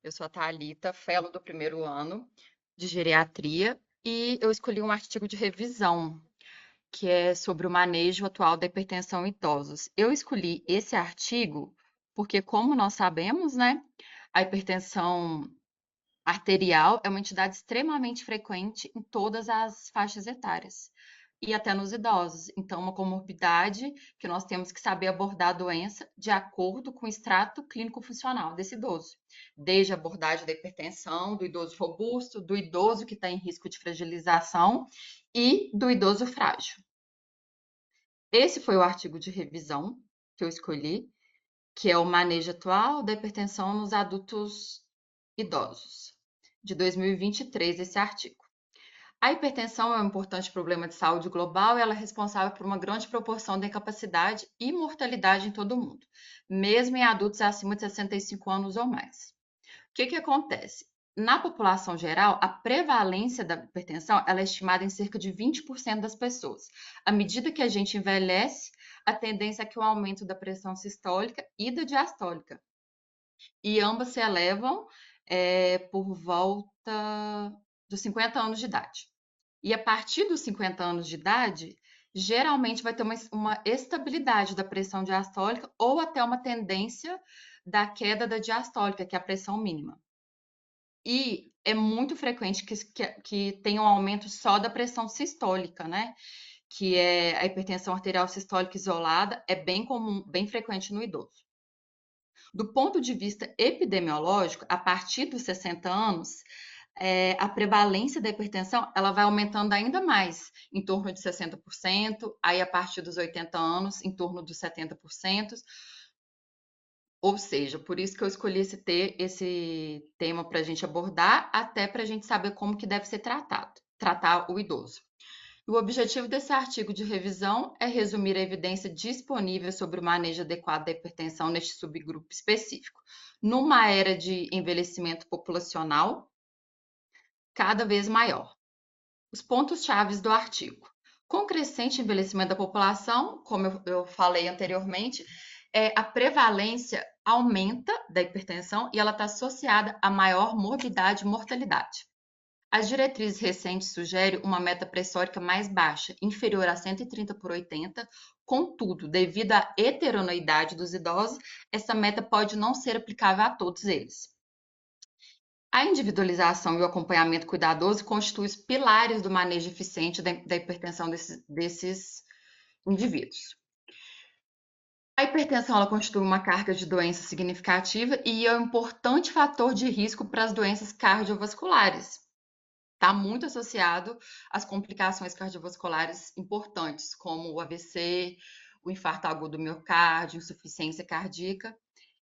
Eu sou a Thalita, fellow do primeiro ano de geriatria, e eu escolhi um artigo de revisão, que é sobre o manejo atual da hipertensão em idosos. Eu escolhi esse artigo porque, como nós sabemos, né, a hipertensão arterial é uma entidade extremamente frequente em todas as faixas etárias e até nos idosos. Então, uma comorbidade que nós temos que saber abordar a doença de acordo com o extrato clínico funcional desse idoso, desde a abordagem da hipertensão, do idoso robusto, do idoso que está em risco de fragilização e do idoso frágil. Esse foi o artigo de revisão que eu escolhi, que é o manejo atual da hipertensão nos adultos idosos, de 2023, esse artigo. A hipertensão é um importante problema de saúde global e ela é responsável por uma grande proporção da incapacidade e mortalidade em todo o mundo, mesmo em adultos acima de 65 anos ou mais. O que acontece? Na população geral, a prevalência da hipertensão ela é estimada em cerca de 20% das pessoas. À medida que a gente envelhece, a tendência é que o aumento da pressão sistólica e da diastólica. E ambas se elevam por volta dos 50 anos de idade. E a partir dos 50 anos de idade, geralmente vai ter uma estabilidade da pressão diastólica ou até uma tendência da queda da diastólica, que é a pressão mínima. E é muito frequente que tenha um aumento só da pressão sistólica, né? Que é a hipertensão arterial sistólica isolada, é bem comum, bem frequente no idoso. Do ponto de vista epidemiológico, a partir dos 60 anos, a prevalência da hipertensão ela vai aumentando ainda mais, em torno de 60%, aí a partir dos 80 anos, em torno dos 70%. Ou seja, por isso que eu escolhi esse tema para a gente abordar, até para a gente saber como que deve ser tratar o idoso. O objetivo desse artigo de revisão é resumir a evidência disponível sobre o manejo adequado da hipertensão neste subgrupo específico, numa era de envelhecimento populacional cada vez maior. Os pontos-chave do artigo. Com o crescente envelhecimento da população, como eu falei anteriormente, a prevalência aumenta da hipertensão e ela está associada a maior morbidade e mortalidade. As diretrizes recentes sugerem uma meta pressórica mais baixa, inferior a 130 por 80. Contudo, devido à heterogeneidade dos idosos, essa meta pode não ser aplicável a todos eles. A individualização e o acompanhamento cuidadoso constituem os pilares do manejo eficiente da hipertensão desses indivíduos. A hipertensão ela constitui uma carga de doença significativa e é um importante fator de risco para as doenças cardiovasculares. Está muito associado às complicações cardiovasculares importantes, como o AVC, o infarto agudo do miocárdio, insuficiência cardíaca.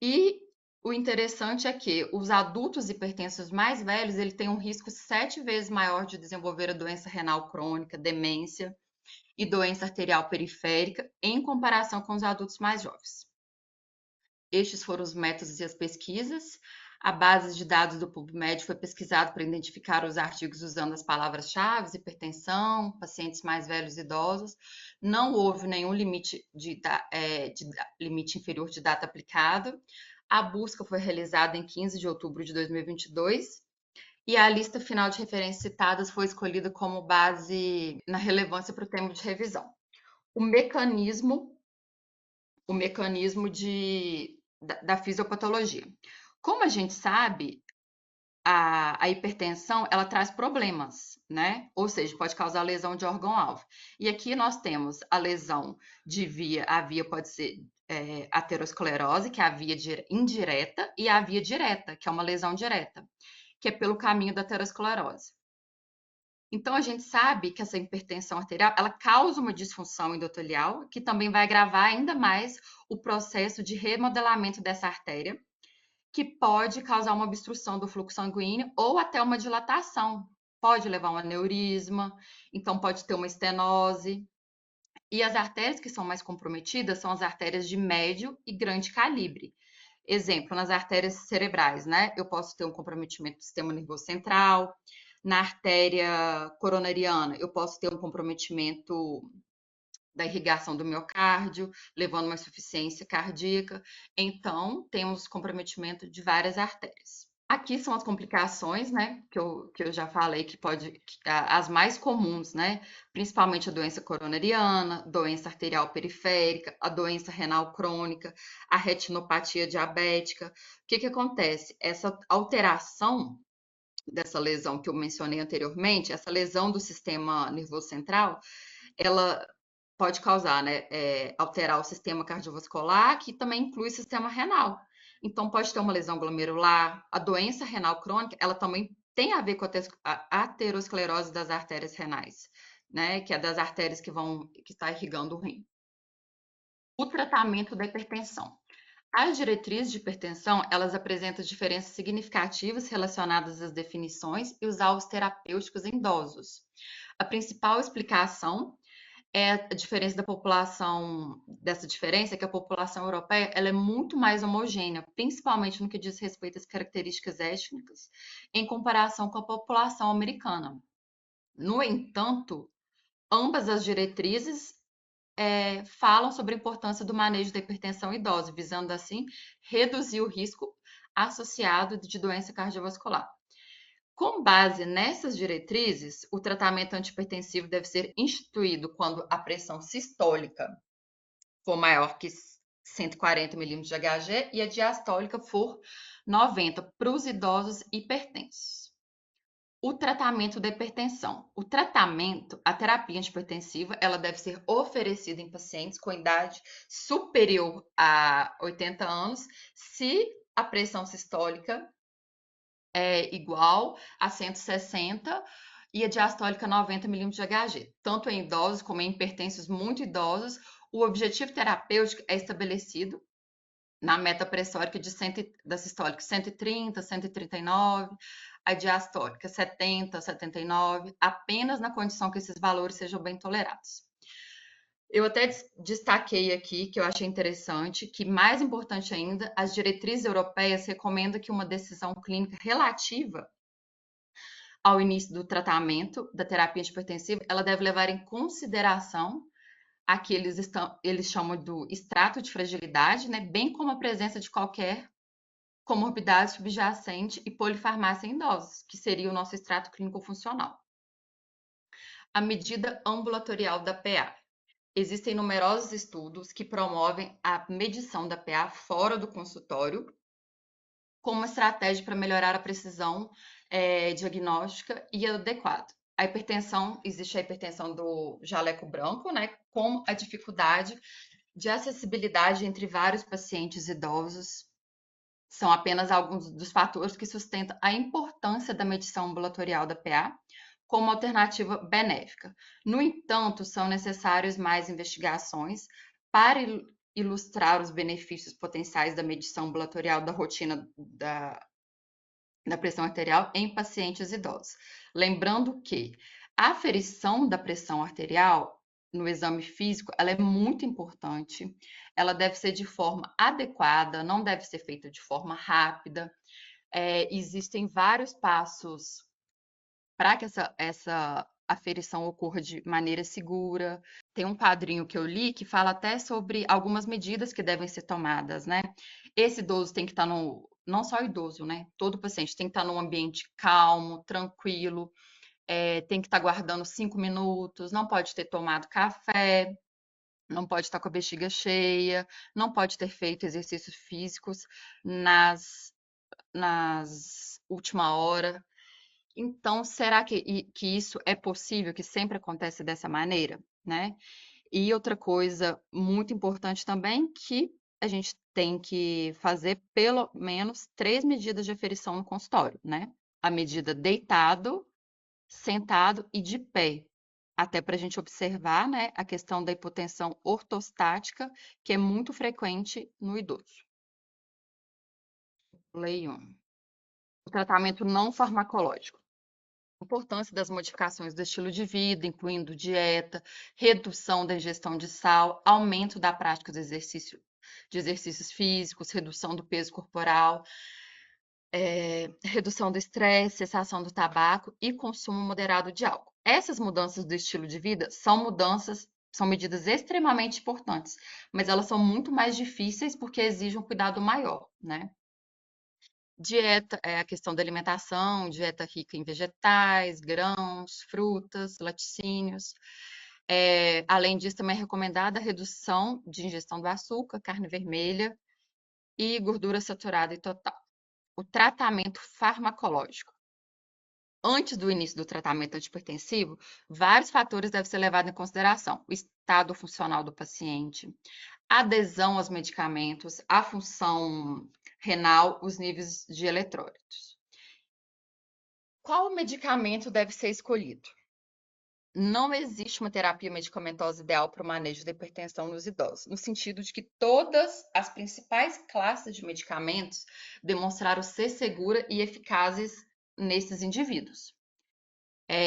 E o interessante é que os adultos hipertensos mais velhos ele têm um risco 7 vezes maior de desenvolver a doença renal crônica, demência e doença arterial periférica em comparação com os adultos mais jovens. Estes foram os métodos e as pesquisas. A base de dados do PubMed foi pesquisada para identificar os artigos usando as palavras-chave, hipertensão, pacientes mais velhos e idosos. Não houve nenhum limite limite inferior de data aplicado. A busca foi realizada em 15 de outubro de 2022 e a lista final de referências citadas foi escolhida como base na relevância para o tema de revisão. O mecanismo, o mecanismo da fisiopatologia. Como a gente sabe, a hipertensão ela traz problemas, né? Ou seja, pode causar lesão de órgão-alvo. E aqui nós temos a lesão a via pode ser aterosclerose, que é a via indireta, e a via direta, que é uma lesão direta, que é pelo caminho da aterosclerose. Então, a gente sabe que essa hipertensão arterial, ela causa uma disfunção endotelial, que também vai agravar ainda mais o processo de remodelamento dessa artéria, que pode causar uma obstrução do fluxo sanguíneo ou até uma dilatação. Pode levar a um aneurisma, então pode ter uma estenose. E as artérias que são mais comprometidas são as artérias de médio e grande calibre. Exemplo, nas artérias cerebrais, né? Eu posso ter um comprometimento do sistema nervoso central. Na artéria coronariana, eu posso ter um comprometimento da irrigação do miocárdio, levando uma insuficiência cardíaca. Então, temos comprometimento de várias artérias. Aqui são as complicações, né, que eu já falei as mais comuns, né, principalmente a doença coronariana, doença arterial periférica, a doença renal crônica, a retinopatia diabética. O que que acontece? Essa alteração dessa lesão que eu mencionei anteriormente, essa lesão do sistema nervoso central, ela pode causar, né, alterar o sistema cardiovascular, que também inclui o sistema renal. Então, pode ter uma lesão glomerular. A doença renal crônica, ela também tem a ver com a aterosclerose das artérias renais, né, que é das artérias que está irrigando o rim. O tratamento da hipertensão. As diretrizes de hipertensão, elas apresentam diferenças significativas relacionadas às definições e os alvos terapêuticos em idosos. A principal explicação é a diferença da população, dessa diferença é que a população europeia ela é muito mais homogênea, principalmente no que diz respeito às características étnicas, em comparação com a população americana. No entanto, ambas as diretrizes falam sobre a importância do manejo da hipertensão idosa, visando assim reduzir o risco associado de doença cardiovascular. Com base nessas diretrizes, o tratamento antihipertensivo deve ser instituído quando a pressão sistólica for maior que 140 milímetros de Hg e a diastólica for 90 para os idosos hipertensos. O tratamento da hipertensão. A terapia antihipertensiva, ela deve ser oferecida em pacientes com idade superior a 80 anos, se a pressão sistólica é igual a 160 e a diastólica 90 milímetros de Hg. Tanto em idosos como em hipertensos muito idosos, o objetivo terapêutico é estabelecido na meta pressórica da sistólica 130, 139, a diastólica 70, 79, apenas na condição que esses valores sejam bem tolerados. Eu até destaquei aqui, que eu achei interessante, que mais importante ainda, as diretrizes europeias recomendam que uma decisão clínica relativa ao início do tratamento da terapia antihipertensiva, ela deve levar em consideração aqui eles chamam do extrato de fragilidade, né, bem como a presença de qualquer comorbidade subjacente e polifarmácia em idosos, que seria o nosso extrato clínico funcional. A medida ambulatorial da PA. Existem numerosos estudos que promovem a medição da PA fora do consultório como uma estratégia para melhorar a precisão diagnóstica e adequada. Existe a hipertensão do jaleco branco, né, com a dificuldade de acessibilidade entre vários pacientes idosos. São apenas alguns dos fatores que sustentam a importância da medição ambulatorial da PA como alternativa benéfica. No entanto, são necessárias mais investigações para ilustrar os benefícios potenciais da medição ambulatorial da rotina da pressão arterial em pacientes idosos. Lembrando que a aferição da pressão arterial no exame físico, ela é muito importante. Ela deve ser de forma adequada, não deve ser feita de forma rápida. Existem vários passos para que essa aferição ocorra de maneira segura. Tem um quadrinho que eu li que fala até sobre algumas medidas que devem ser tomadas, né? Esse idoso tem que estar no. Não só o idoso, né? Todo paciente tem que estar num ambiente calmo, tranquilo, tem que estar guardando 5 minutos, não pode ter tomado café, não pode estar com a bexiga cheia, não pode ter feito exercícios físicos nas última hora. Então, será que isso é possível, que sempre acontece dessa maneira, né? E outra coisa muito importante também, que a gente tem que fazer pelo menos 3 medidas de aferição no consultório, né? A medida deitado, sentado e de pé, até para a gente observar, né, a questão da hipotensão ortostática, que é muito frequente no idoso. Lei 1. O tratamento não farmacológico. Importância das modificações do estilo de vida, incluindo dieta, redução da ingestão de sal, aumento da prática de exercícios físicos, redução do peso corporal, redução do estresse, cessação do tabaco e consumo moderado de álcool. Essas mudanças do estilo de vida são medidas extremamente importantes, mas elas são muito mais difíceis porque exigem um cuidado maior, né? Dieta é a questão da alimentação, dieta rica em vegetais, grãos, frutas, laticínios. Além disso, também é recomendada a redução de ingestão do açúcar, carne vermelha e gordura saturada e total. O tratamento farmacológico. Antes do início do tratamento antihipertensivo, vários fatores devem ser levados em consideração: o estado funcional do paciente, a adesão aos medicamentos, a função renal, os níveis de eletrólitos. Qual medicamento deve ser escolhido? Não existe uma terapia medicamentosa ideal para o manejo da hipertensão nos idosos, no sentido de que todas as principais classes de medicamentos demonstraram ser seguras e eficazes nesses indivíduos.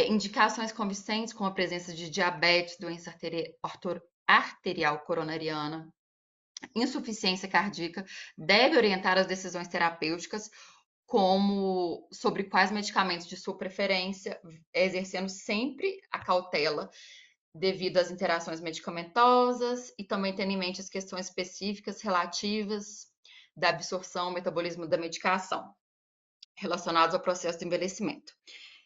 Indicações convincentes, como a presença de diabetes, doença arterial coronariana, insuficiência cardíaca, deve orientar as decisões terapêuticas, como sobre quais medicamentos de sua preferência, exercendo sempre a cautela devido às interações medicamentosas e também tendo em mente as questões específicas relativas da absorção, metabolismo da medicação, relacionados ao processo de envelhecimento.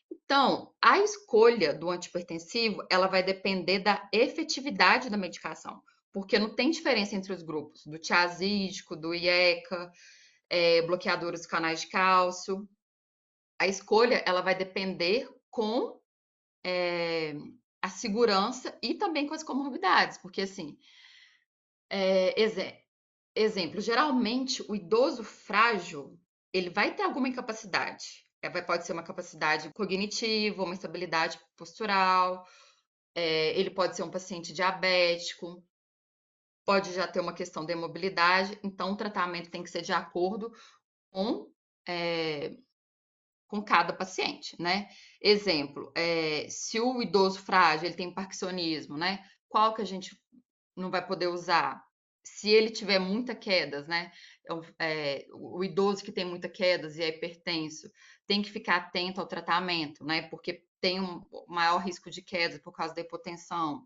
Então, a escolha do antihipertensivo, ela vai depender da efetividade da medicação, porque não tem diferença entre os grupos, do tiazídico, do IECA, bloqueadores dos canais de cálcio. A escolha, ela vai depender com a segurança e também com as comorbidades, porque assim, exemplo, geralmente o idoso frágil, ele vai ter alguma incapacidade. Pode ser uma capacidade cognitiva, uma estabilidade postural, ele pode ser um paciente diabético, pode já ter uma questão de imobilidade, então o tratamento tem que ser de acordo com, é, com cada paciente, né? Exemplo, se o idoso frágil ele tem parkinsonismo, né? Qual que a gente não vai poder usar? Se ele tiver muita quedas, né? O idoso que tem muita quedas e é hipertenso tem que ficar atento ao tratamento, né? Porque tem um maior risco de quedas por causa da hipotensão.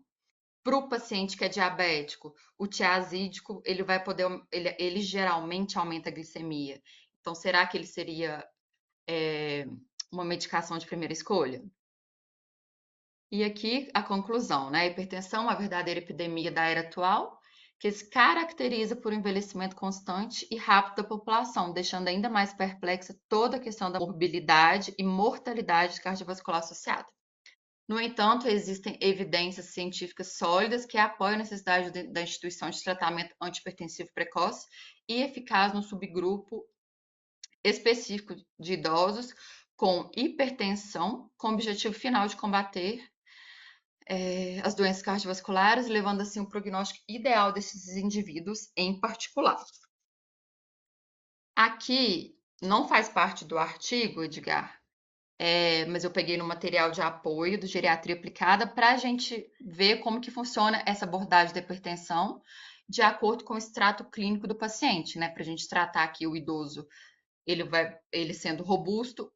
Para o paciente que é diabético, o tiazídico ele vai poder, ele geralmente aumenta a glicemia. Então, será que ele seria uma medicação de primeira escolha? E aqui a conclusão, né? A hipertensão é uma verdadeira epidemia da era atual, que se caracteriza por um envelhecimento constante e rápido da população, deixando ainda mais perplexa toda a questão da morbilidade e mortalidade cardiovascular associada. No entanto, existem evidências científicas sólidas que apoiam a necessidade da instituição de tratamento antihipertensivo precoce e eficaz no subgrupo específico de idosos com hipertensão, com o objetivo final de combater as doenças cardiovasculares, levando assim o prognóstico ideal desses indivíduos em particular. Aqui não faz parte do artigo, Edgar, mas eu peguei no material de apoio do Geriatria Aplicada para a gente ver como que funciona essa abordagem da hipertensão de acordo com o extrato clínico do paciente, né? Para a gente tratar aqui o idoso, ele sendo robusto,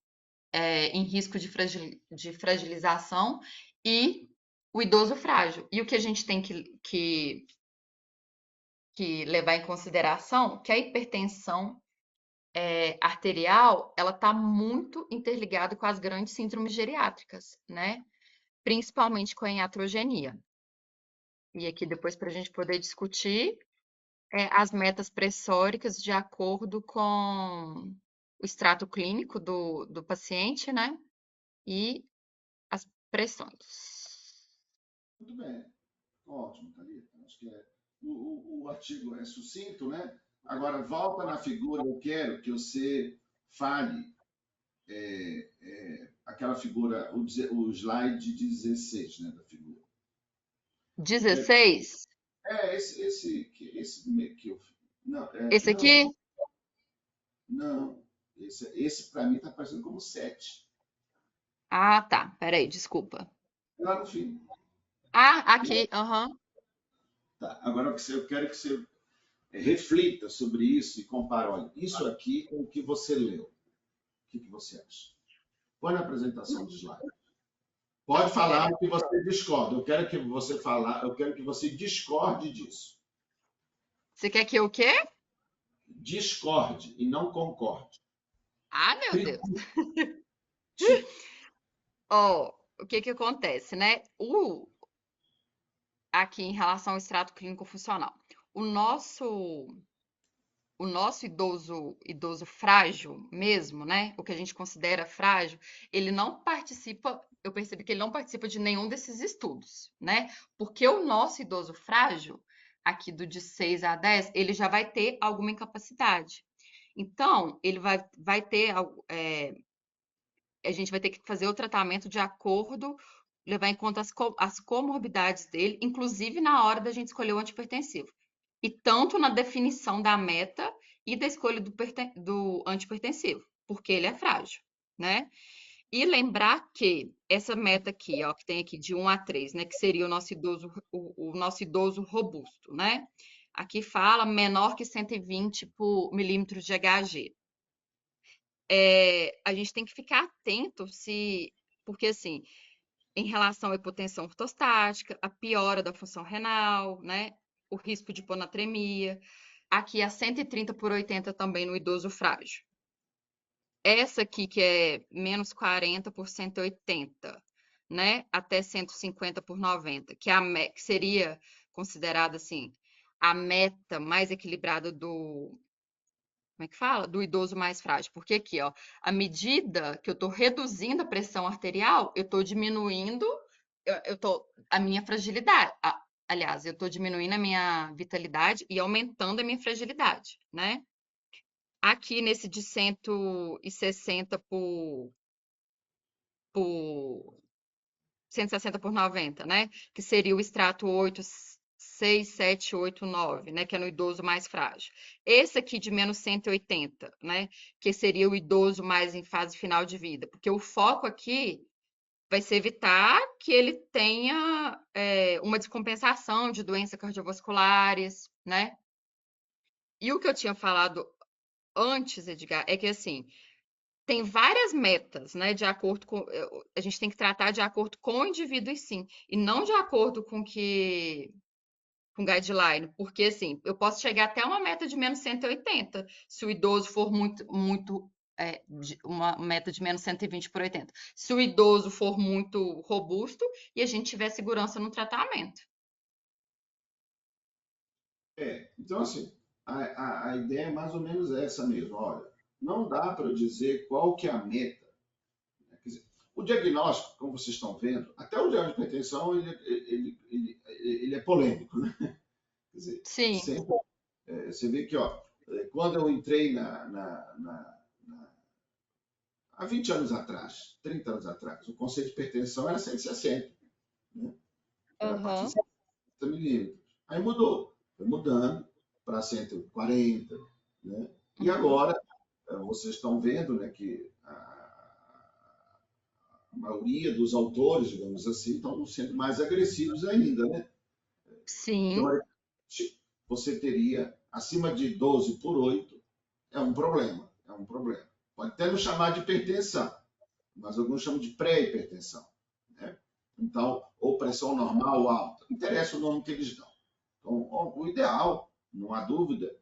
em risco de fragilização e o idoso frágil. E o que a gente tem que levar em consideração que a hipertensão arterial ela está muito interligada com as grandes síndromes geriátricas, né? Principalmente com a iatrogenia. E aqui depois para a gente poder discutir as metas pressóricas de acordo com o extrato clínico do paciente, né? E as pressões. Muito bem, ótimo, Thalita. Acho que o artigo é sucinto, né? Agora, volta na figura, eu quero que você fale aquela figura, o slide 16, né, da figura. Eu quero, 16. esse que eu. Não, Esse aqui? não. Esse para mim está parecendo como 7. Ah, tá. Peraí, desculpa. Lá no fim. Ah, aqui, aham. Tá. Agora eu quero que você reflita sobre isso e compare. Olha, isso aqui com o que você leu. O que você acha? Põe na apresentação do slide. Pode falar Peraí. o que você discorda. Eu quero que você falar, eu quero que você discorde disso. Você quer que eu o quê? Discorde e não concorde. Ah, meu Deus. Tributo, sim. Ó, o que que acontece, né? Aqui em relação ao extrato clínico funcional. O nosso o nosso idoso frágil mesmo, né? O que a gente considera frágil, ele não participa, eu percebi que ele não participa de nenhum desses estudos, né? Porque o nosso idoso frágil, aqui do de 6 a 10, ele já vai ter alguma incapacidade. Então, ele vai ter, a gente vai ter que fazer o tratamento de acordo, levar em conta as comorbidades dele, inclusive na hora da gente escolher o antipertensivo. E tanto na definição da meta e da escolha do antipertensivo, porque ele é frágil, né? E lembrar que essa meta aqui, ó, que tem aqui de 1 a 3, né, que seria o nosso idoso robusto, né? Aqui fala menor que 120 por milímetros de Hg. A gente tem que ficar atento se, porque assim, em relação à hipotensão ortostática, a piora da função renal, né? O risco de hiponatremia. Aqui a 130 por 80 também no idoso frágil. Essa aqui que é menos 40 por 180, né? Até 150 por 90, que seria considerada assim a meta mais equilibrada do, como é que fala? Do idoso mais frágil. Porque aqui, ó, à medida que eu estou reduzindo a pressão arterial, eu estou diminuindo a minha fragilidade. Aliás, eu estou diminuindo a minha vitalidade e aumentando a minha fragilidade, né? Aqui nesse de 160 por 160 por 90, né? Que seria o extrato 8, 6, 7, 8, 9, né? Que é no idoso mais frágil. Esse aqui de menos 180, né? Que seria o idoso mais em fase final de vida. Porque o foco aqui vai ser evitar que ele tenha uma descompensação de doenças cardiovasculares, né? E o que eu tinha falado antes, Edgar, é que assim, tem várias metas, né, de acordo com, a gente tem que tratar de acordo com o indivíduo e sim, e não de acordo com guideline, porque assim, eu posso chegar até uma meta de menos 180, se o idoso for muito uma meta de menos 120 por 80. Se o idoso for muito robusto e a gente tiver segurança no tratamento. Então, assim, a ideia é mais ou menos essa mesmo. Olha, não dá para eu dizer qual que é a meta. Né? Quer dizer, o diagnóstico, como vocês estão vendo, até o diagnóstico de hipertensão, ele é polêmico, né? Quer dizer, Sim, sempre, você vê que, ó, quando eu entrei há 20 anos atrás, 30 anos atrás, o conceito de hipertensão era 160, né? Era a partir de aham, 60 milímetros. Aí mudou, foi mudando para 140, né? E uhum, agora, vocês estão vendo, né, que a maioria dos autores, digamos assim, estão sendo mais agressivos ainda, né? sim, Teoricamente, você teria acima de 12 por 8, é um problema, é um problema. Pode até não chamar de hipertensão, mas alguns chamam de pré-hipertensão, né? Então, ou pressão normal ou alta, não interessa o nome que eles dão. Então, o ideal, não há dúvida,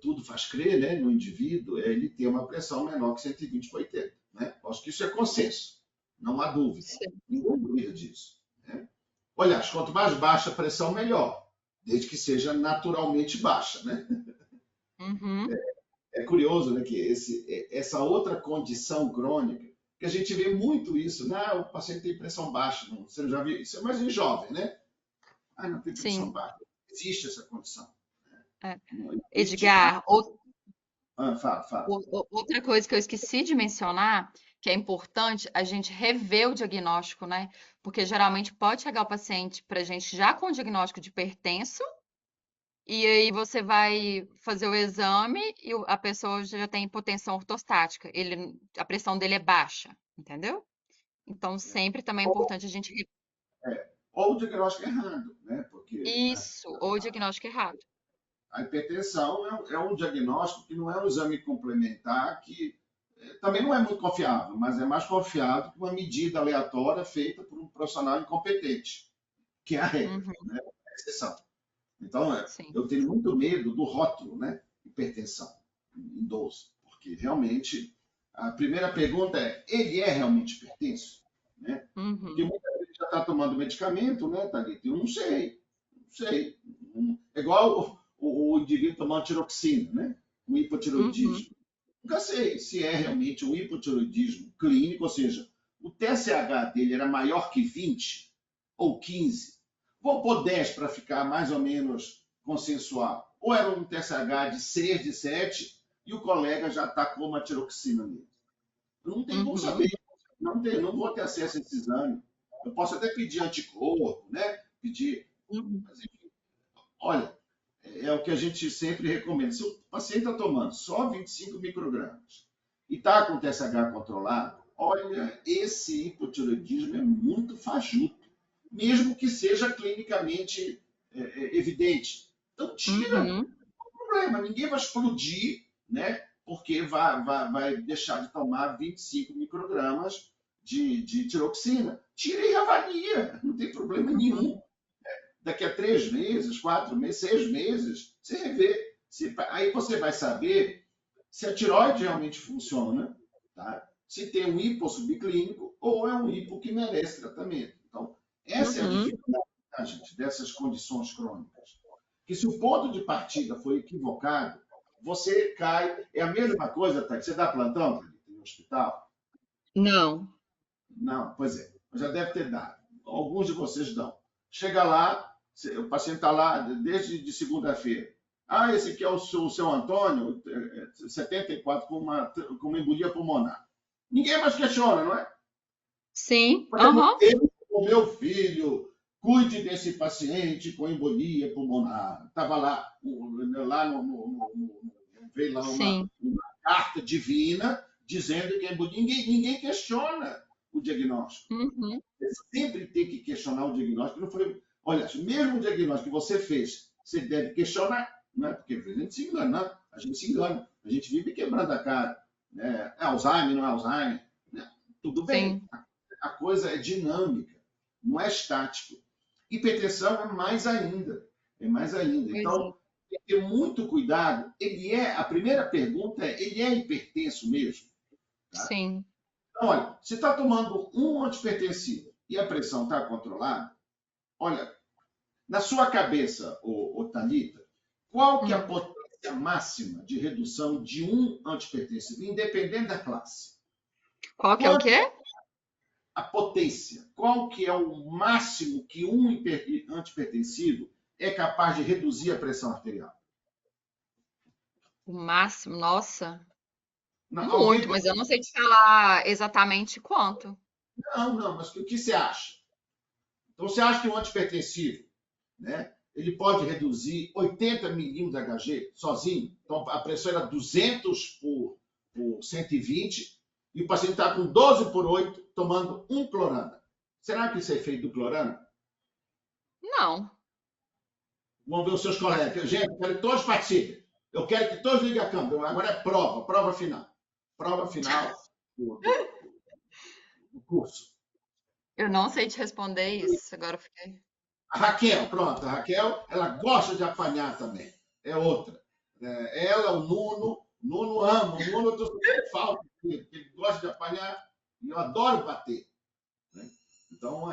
tudo faz crer, né, no indivíduo, é ele ter uma pressão menor que 120 por 80. Né? Acho que isso é consenso, não há dúvida. sim, Ninguém duvida disso. Né? Aliás, quanto mais baixa a pressão, melhor, desde que seja naturalmente baixa. Né? uhum, É curioso, né, que essa outra condição crônica, que a gente vê muito isso, né? O paciente tem pressão baixa, não, você já viu isso, é mais em jovem, né? Ah, não tem pressão sim. baixa. Existe essa condição. É. Não existe. Edgar, Fala, fala. outra coisa que eu esqueci de mencionar, que é importante, a gente rever o diagnóstico, né? Porque geralmente pode chegar o paciente para a gente já com o diagnóstico de hipertenso, e aí você vai fazer o exame e a pessoa já tem hipotensão ortostática. A pressão dele é baixa, entendeu? Então sempre também é Ou, importante a gente. ou o diagnóstico errado, né? Porque Isso, ou o diagnóstico errado. a hipertensão é um diagnóstico que não é um exame complementar, que também não é muito confiável, mas é mais confiável que uma medida aleatória feita por um profissional incompetente, que é a regra, Uhum, né? É a exceção. Então, sim. eu tenho muito medo do rótulo, né? Hipertensão em idoso, porque realmente. A primeira pergunta é: ele é realmente hipertenso? Né? Porque Uhum. muita gente já está tomando medicamento, né, Thalita? Eu não sei, não sei. É igual o indivíduo tomando tiroxina, né? O Uhum. hipotiroidismo. Nunca sei se é realmente um hipotiroidismo clínico, ou seja, o TSH dele era maior que 20 ou 15. Vou pôr 10 para ficar mais ou menos consensual. Ou era um TSH de 6, de 7, e o colega já tacou uma tiroxina nele. Eu não tenho como saber. Uhum. Não vou ter acesso a esse exame. Eu posso até pedir anticorpo, né? Pedir. Uhum. Mas, enfim, olha, é o que a gente sempre recomenda. Se o paciente está tomando só 25 microgramas e está com TSH controlado, olha, esse hipotiroidismo é muito fajuto, mesmo que seja clinicamente evidente. Então, tira Uhum. o problema. Ninguém vai explodir, né? Porque vai deixar de tomar 25 microgramas de tiroxina. Tira e avalia, não tem problema Uhum. nenhum. Daqui a 3 meses, 4 meses, 6 meses, você revê. Aí você vai saber se a tiroide realmente funciona, tá? Se tem um hipo subclínico ou é um hipo que merece tratamento. Então, essa é a Uhum. dificuldade, tá, gente, dessas condições crônicas. Que se o ponto de partida foi equivocado, você cai. É a mesma coisa, tá? Você dá plantão no hospital? Não. Não, pois é, já deve ter dado. Alguns de vocês dão. Chega lá, o paciente está lá desde de segunda-feira. Ah, esse aqui é o seu Antônio, 74, com uma embolia pulmonar. Ninguém mais questiona, não é? Sim. Mas Aham. o meu filho, cuide desse paciente com embolia pulmonar. Estava lá veio lá uma, Sim. uma carta divina dizendo que é embolia. Ninguém questiona o diagnóstico. Uhum. Você sempre tem que questionar o diagnóstico. Não foi, olha, mesmo o diagnóstico que você fez, você deve questionar, né? Porque às vezes a gente se engana, né? A gente se engana, a gente vive quebrando a cara. Né? É Alzheimer, não é Alzheimer? Né? Tudo bem, Sim. a coisa é dinâmica, não é estático. Hipertensão é mais ainda, é mais ainda. Pois é. Então, tem que ter muito cuidado. A primeira pergunta é, ele é hipertenso mesmo? Tá? Sim. Então, olha, se está tomando um antipertensivo e a pressão está controlada, olha, na sua cabeça, Thalita, qual que é a Hum. potência máxima de redução de um antipertensivo, independente da classe? Qual que é o Quanto quê? a potência? Qual que é o máximo que um antipertensivo é capaz de reduzir a pressão arterial? O máximo, nossa, Não, alguém muito, mas eu não sei te falar exatamente quanto. não, mas o que você acha? Então, você acha que um antipertensivo, né, ele pode reduzir 80 milímetros de Hg sozinho? Então, a pressão era 200 por 120 e o paciente está com 12 por 8 tomando um clorana. Será que isso é efeito do clorana? Não. Vamos ver os seus colegas. Gente, eu quero que todos participem. Eu quero que todos liguem a câmera. Agora é prova final. Prova final do curso. Eu não sei te responder isso. Agora eu fiquei. A Raquel, pronto. A Raquel, ela gosta de apanhar também. É outra. Ela, o Nuno. Nuno ama. O Nuno eu estou sentindo falta. Ele gosta de apanhar e eu adoro bater. Né? Então,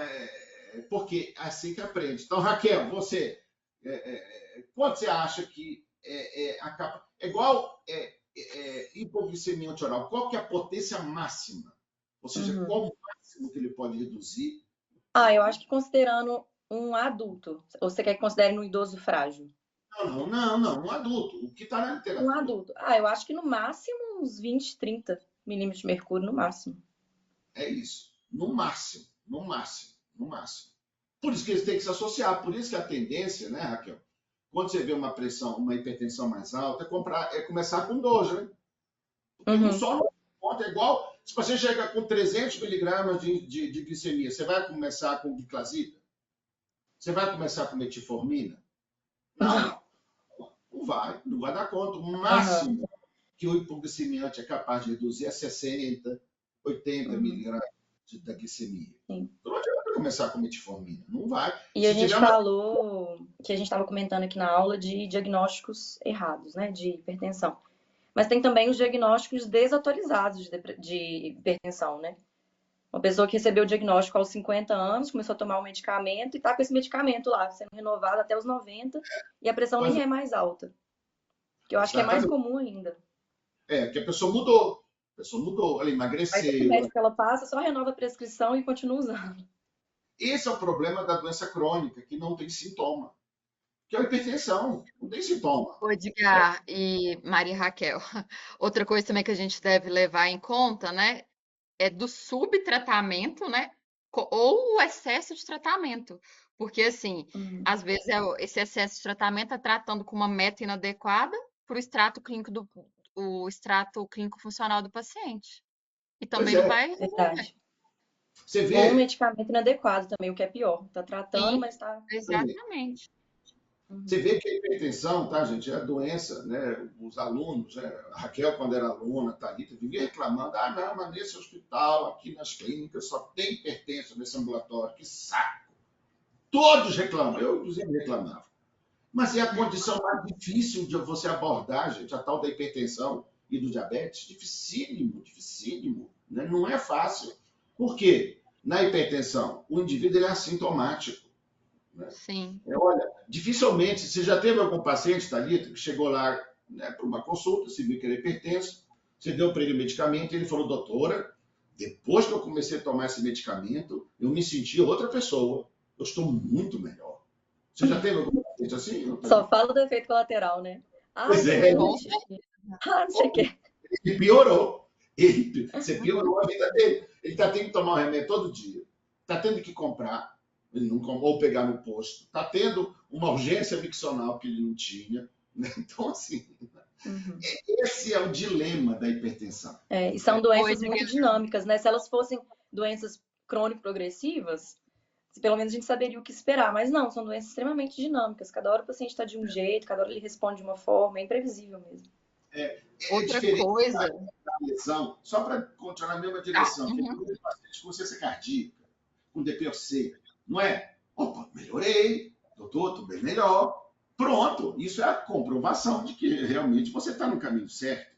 porque é assim que aprende. Então, Raquel, você, quanto você acha que é igual hipoglicemia antioral? Qual que é a potência máxima? Ou seja, Uhum. qual o máximo que ele pode reduzir? Eu acho que considerando um adulto. Ou você quer que considere um idoso frágil? Não, um adulto. O que está na Um literatura. adulto. Eu acho que no máximo uns 20, 30 milímetros de mercúrio, no máximo. É isso. No máximo, no máximo, no máximo. Por isso que eles têm que se associar. Por isso que a tendência, né, Raquel? Quando você vê uma pressão, uma hipertensão mais alta, é começar com doja, né? Porque um Uhum. só não conta. É igual se você chega com 300 miligramas de glicemia, você vai começar com gliclazida? Você vai começar com metformina? Não, Não. não vai dar conta. O Aham. máximo que o hipoglicemiante é capaz de reduzir é 60, 80 Uhum. miligramas da glicemia. Sim. Então não adianta começar com metformina. Não vai. E a Se gente tiver uma. falou que a gente estava comentando aqui na aula de diagnósticos errados, né, de hipertensão. Mas tem também os diagnósticos desatualizados de hipertensão, né? Uma pessoa que recebeu o diagnóstico aos 50 anos, começou a tomar um medicamento e está com esse medicamento lá, sendo renovado até os 90, e a pressão Pois nem é, é mais alta. Que eu acho que é mais exatamente. comum ainda. Que a pessoa mudou. A pessoa mudou, ela Aí todo emagreceu. médico que ela passa só renova a prescrição e continua usando. Esse é o problema da doença crônica, que não tem sintoma. Que é a hipertensão, não tem sintoma. Ô, Edgar e Maria Raquel, outra coisa também que a gente deve levar em conta, né, é do subtratamento, né, ou o excesso de tratamento. Porque, assim, às vezes esse excesso de tratamento está tratando com uma meta inadequada para o extrato clínico funcional do paciente. E Pois também não é, vai resolver. Verdade. você Ou um vê, medicamento inadequado também, o que é pior. Tá tratando, Sim, mas tá. exatamente. você vê que a hipertensão, tá, gente, é a doença, né? Os alunos, né? A Raquel, quando era aluna, Thalita, vivia reclamando: ah, não, mas nesse hospital, aqui nas clínicas, só tem hipertenso nesse ambulatório, que saco. Todos reclamam, eu, inclusive, reclamava. Mas é a condição mais difícil de você abordar, gente, a tal da hipertensão e do diabetes. Dificílimo, dificílimo. Né? Não é fácil. Por quê? Na hipertensão, o indivíduo ele é assintomático. Né? Sim. Olha, dificilmente, você já teve algum paciente, Thalita, que chegou lá, né, para uma consulta, se viu que era hipertenso, você deu para ele o medicamento e ele falou: doutora, depois que eu comecei a tomar esse medicamento, eu me senti outra pessoa. Eu estou muito melhor. Você já teve algum paciente assim? Não, Só Thalita? fala do efeito colateral, né? Ah, Pois tomei é, um Com monte. Ah, não sei o quê. ele piorou. Você piorou a vida dele. Ele está tendo que tomar um remédio todo dia. Está tendo que comprar, ele não, ou pegar no posto. Está tendo uma urgência miccional que ele não tinha. Né? Então, assim, Uhum. esse é o dilema da hipertensão. É, e são Oi, doenças muito Edgar. dinâmicas, né? Se elas fossem doenças crônico-progressivas, pelo menos a gente saberia o que esperar. Mas não, são doenças extremamente dinâmicas. Cada hora o paciente está de um jeito, cada hora ele responde de uma forma, é imprevisível mesmo. É Outra diferente coisa. da lesão, só para continuar na mesma Ah, direção. Tem uhum. muitos pacientes com ciência cardíaca, com DPOC, não é? Opa, melhorei, doutor, estou bem melhor. Pronto, isso é a comprovação de que realmente você está no caminho certo.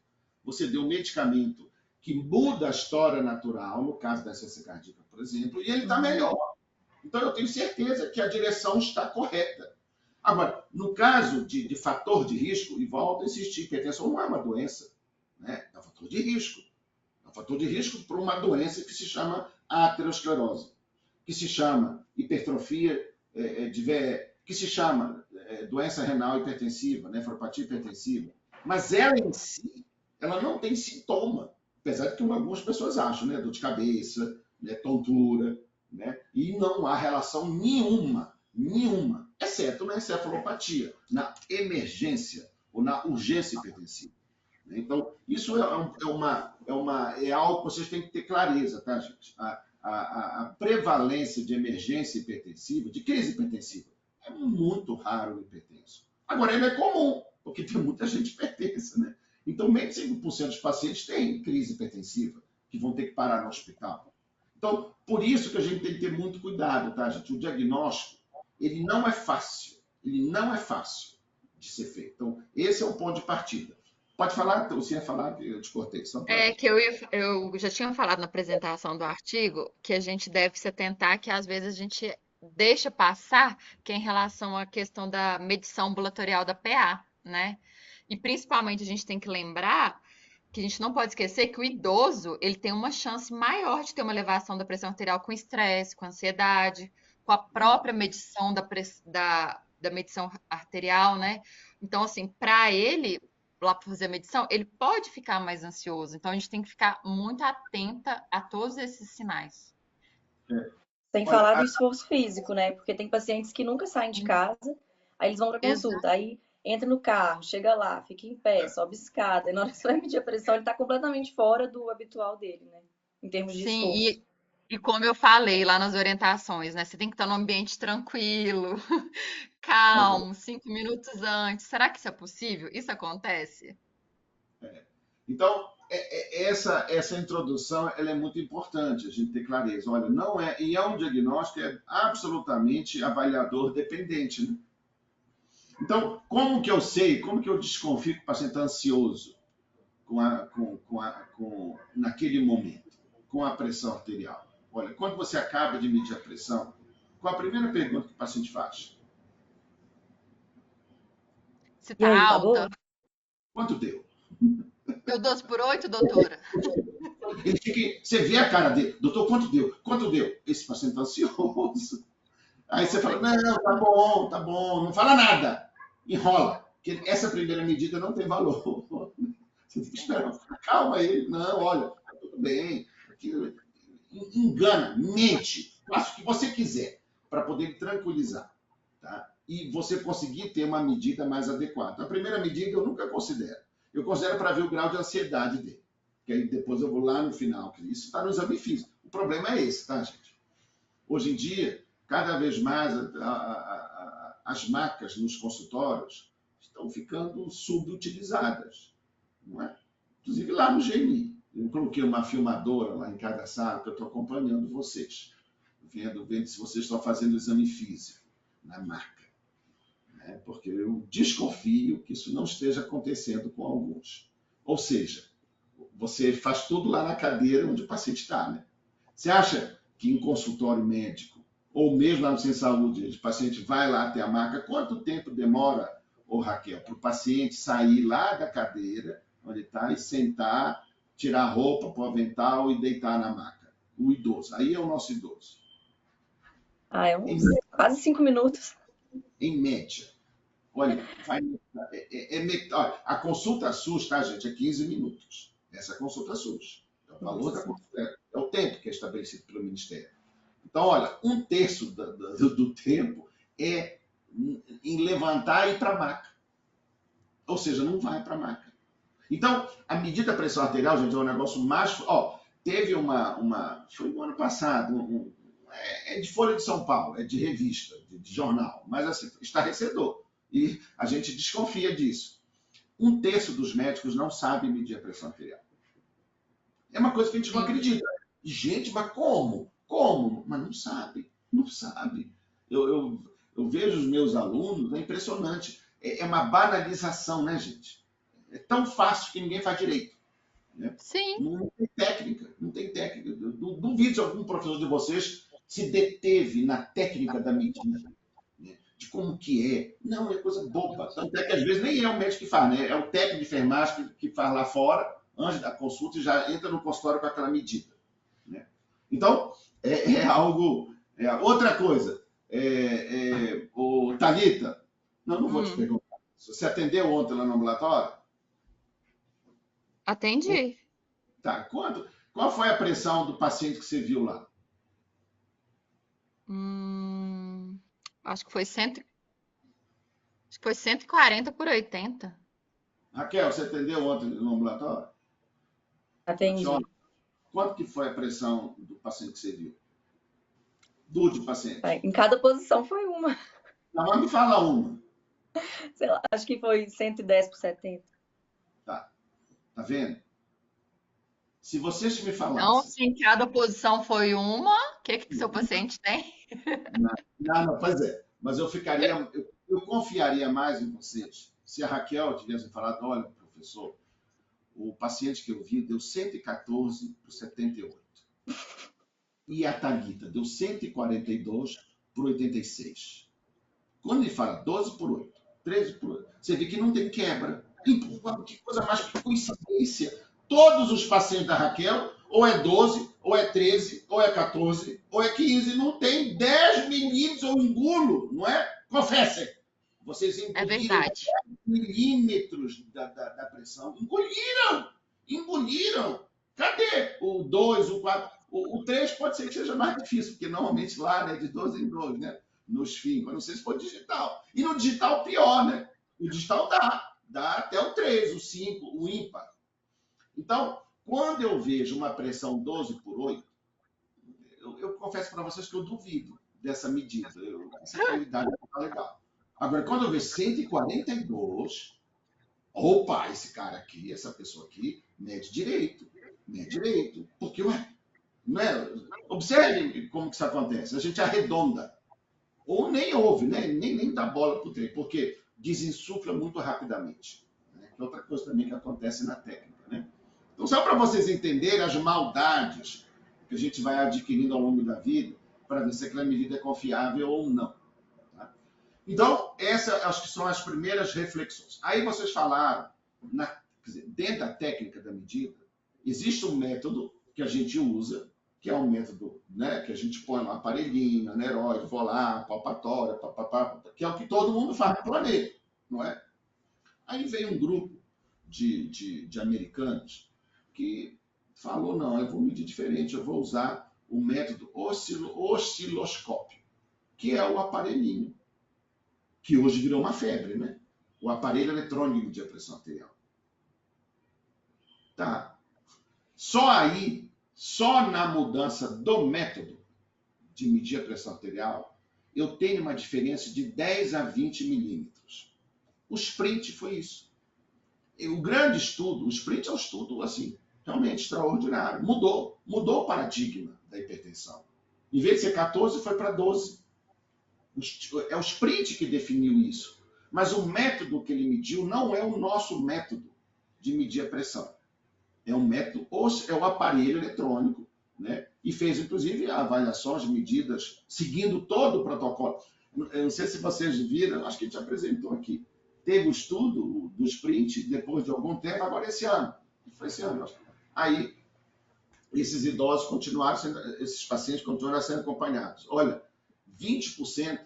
Você deu um medicamento que muda a história natural, no caso da ciência cardíaca, por exemplo, e ele está melhor. Então eu tenho certeza que a direção está correta. Agora, no caso de fator de risco, e volto a insistir, hipertensão não é uma doença, né? É um fator de risco. É um fator de risco para uma doença que se chama aterosclerose, que se chama hipertrofia que se chama doença renal hipertensiva, nefropatia hipertensiva. Mas ela em si, ela não tem sintoma, apesar de que algumas pessoas acham, né? Dor de cabeça, né? Tontura, né? E não há relação nenhuma, exceto na encefalopatia, na emergência ou na urgência hipertensiva. Então, isso é algo que vocês têm que ter clareza, tá, gente? A prevalência de emergência hipertensiva, de crise hipertensiva, é muito raro no hipertenso. Agora, ele é comum, porque tem muita gente hipertensa, né? Então, menos de 5% dos pacientes têm crise hipertensiva, que vão ter que parar no hospital. Então, por isso que a gente tem que ter muito cuidado, tá, gente? O diagnóstico, ele não é fácil. Ele não é fácil de ser feito. Então, esse é o ponto de partida. Pode falar, você ia falar, que eu te cortei, só para... É que eu já tinha falado na apresentação do artigo que a gente deve se atentar que às vezes a gente deixa passar que é em relação à questão da medição ambulatorial da PA, né? E principalmente a gente tem que lembrar que a gente não pode esquecer que o idoso ele tem uma chance maior de ter uma elevação da pressão arterial com estresse, com ansiedade, com a própria medição da medição arterial, né? Então, assim, para ele lá para fazer a medição, ele pode ficar mais ansioso. Então a gente tem que ficar muito atenta a todos esses sinais. Sem Olha, falar do esforço físico, né? Porque tem pacientes que nunca saem de casa, aí eles vão para Exato. consulta, aí entra no carro, chega lá, fica em pé, sobe escada, e na hora que você vai medir a pressão, ele está completamente fora do habitual dele, né? Em termos de Sim, esforço. e como eu falei lá nas orientações, né? Você tem que estar num ambiente tranquilo, calmo, 5 minutos antes. Será que isso é possível? Isso acontece? então, essa introdução ela é muito importante, a gente ter clareza. Olha, não é, e é um diagnóstico que é absolutamente avaliador dependente, né? Então, como que eu sei, como que eu desconfio que o paciente está ansioso? naquele momento, com a pressão arterial. Olha, quando você acaba de medir a pressão, qual a primeira pergunta que o paciente faz? Se E tá aí, tá alta, boa? Quanto deu? eu 12/8, doutora? Você vê a cara dele, doutor, quanto deu? Quanto deu? Esse paciente está ansioso. Aí você fala, não, tá bom, não fala nada. Enrola. Porque essa primeira medida não tem valor. Você tem que esperar. Calma ele. Não, olha, tá tudo bem. Engana, mente, faça o que você quiser para poder tranquilizar. Tá? E você conseguir ter uma medida mais adequada. A primeira medida eu nunca considero. Eu considero para ver o grau de ansiedade dele. Que aí depois eu vou lá no final. Isso está no exame físico. O problema é esse, tá, gente? Hoje em dia, cada vez mais as macas nos consultórios estão ficando subutilizadas. Não é? Inclusive lá no GNI. Eu coloquei uma filmadora lá em cada sala que eu estou acompanhando vocês, vendo se vocês estão fazendo o exame físico na maca. Né? Porque eu desconfio que isso não esteja acontecendo com alguns. Ou seja, você faz tudo lá na cadeira onde o paciente está. Né? Você acha que em consultório médico, ou mesmo lá no Centro de Saúde, o paciente vai lá até a maca, quanto tempo demora, Raquel, para o paciente sair lá da cadeira, onde está, e sentar, tirar a roupa, pôr o avental e deitar na maca? O idoso. Aí é o nosso idoso. É quase 5 minutos. Em média. Olha, olha, a consulta SUS, tá, gente? É 15 minutos. Essa é a consulta SUS. É o valor da consulta. É o tempo que é estabelecido pelo Ministério. Então, olha, 1/3 do tempo é em levantar e ir para a maca. Ou seja, não vai para a maca. Então, a medida da pressão arterial, gente, é um negócio mais... teve foi no ano passado, é de Folha de São Paulo, é de revista, de jornal, mas assim, estarrecedor. E a gente desconfia disso. 1/3 dos médicos não sabe medir a pressão arterial. É uma coisa que a gente não acredita. Gente, mas como? Como? Mas não sabe. Não sabe. Eu vejo os meus alunos, é impressionante. É uma banalização, né, gente? É tão fácil que ninguém faz direito. Né? Sim. Não tem técnica. Não tem técnica. Duvido se algum professor de vocês se deteve na técnica da medida. Né? De como que é. Não, é coisa boba. Tanto é que às vezes nem é o médico que faz, né? É o técnico de enfermagem que faz lá fora, antes da consulta, e já entra no consultório com aquela medida. Né? Então, é algo... outra coisa, Thalita, não vou te perguntar. Você atendeu ontem lá no ambulatório? Atendi. Tá. Qual foi a pressão do paciente que você viu lá? Acho que foi 140/80. Raquel, você atendeu ontem no ambulatório? Atendi. Quanto que foi a pressão do paciente que você viu? De paciente. Em cada posição foi uma. Não, mas me fala uma. Sei lá, acho que foi 110/70. Tá vendo? Se vocês me Então, falassem... se em cada posição foi uma, o que seu paciente tem? Não, pois é. Mas eu confiaria mais em vocês se a Raquel tivesse falado, olha, professor, o paciente que eu vi deu 114/78. E a Thalita deu 142/86. Quando ele fala 12/8, 13/8, você vê que não tem quebra. Que coisa mais que coincidência. Todos os pacientes da Raquel, ou é 12, ou é 13, ou é 14, ou é 15. Não tem 10 milímetros ou engulo, não é? Confessem. Vocês engoliram 10 milímetros da pressão. Engoliram. Cadê o 2, o 4? O 3 pode ser que seja mais difícil, porque normalmente lá, né, de 12 em 12, né? Nos fins, eu não sei se for digital. E no digital, pior, né? O digital dá até o 3, o 5, o ímpar. Então, quando eu vejo uma pressão 12/8, eu confesso para vocês que eu duvido dessa medida. Essa qualidade não está legal. Agora, quando eu vejo 142, opa, esse cara aqui, essa pessoa aqui, mede direito. Porque, não é? Observe como que isso acontece. A gente arredonda. Ou nem ouve, né? nem dá bola para o trem, porque desinsufla muito rapidamente. Né? Que é outra coisa também que acontece na técnica. Né? Então, só para vocês entenderem as maldades que a gente vai adquirindo ao longo da vida, para ver se aquela medida é confiável ou não. Tá? Então, essas acho que são as primeiras reflexões. Aí vocês falaram, quer dizer, dentro da técnica da medida, existe um método que a gente usa, que é um método, né, que a gente põe um aparelhinho, aneróide, vou lá, palpatória, papapá, que é o que todo mundo faz no planeta, não é? Aí veio um grupo de americanos que falou, não, eu vou medir diferente, eu vou usar o método osciloscópio, que é o aparelhinho, que hoje virou uma febre, né? O aparelho eletrônico de medir a pressão arterial. Tá. Só aí, só na mudança do método de medir a pressão arterial, eu tenho uma diferença de 10 a 20 milímetros. O sprint foi isso. O grande estudo, o sprint é um estudo, assim, realmente extraordinário. Mudou o paradigma da hipertensão. Em vez de ser 14, foi para 12. É o sprint que definiu isso. Mas o método que ele mediu não é o nosso método de medir a pressão. É um método, é o aparelho eletrônico, né? E fez, inclusive, avaliações de medidas, seguindo todo o protocolo. Eu não sei se vocês viram, acho que a gente apresentou aqui. Teve o estudo do sprint, depois de algum tempo, agora esse ano. Foi esse ano, acho. Aí, esses idosos continuaram sendo, esses pacientes continuaram sendo acompanhados. Olha, 20%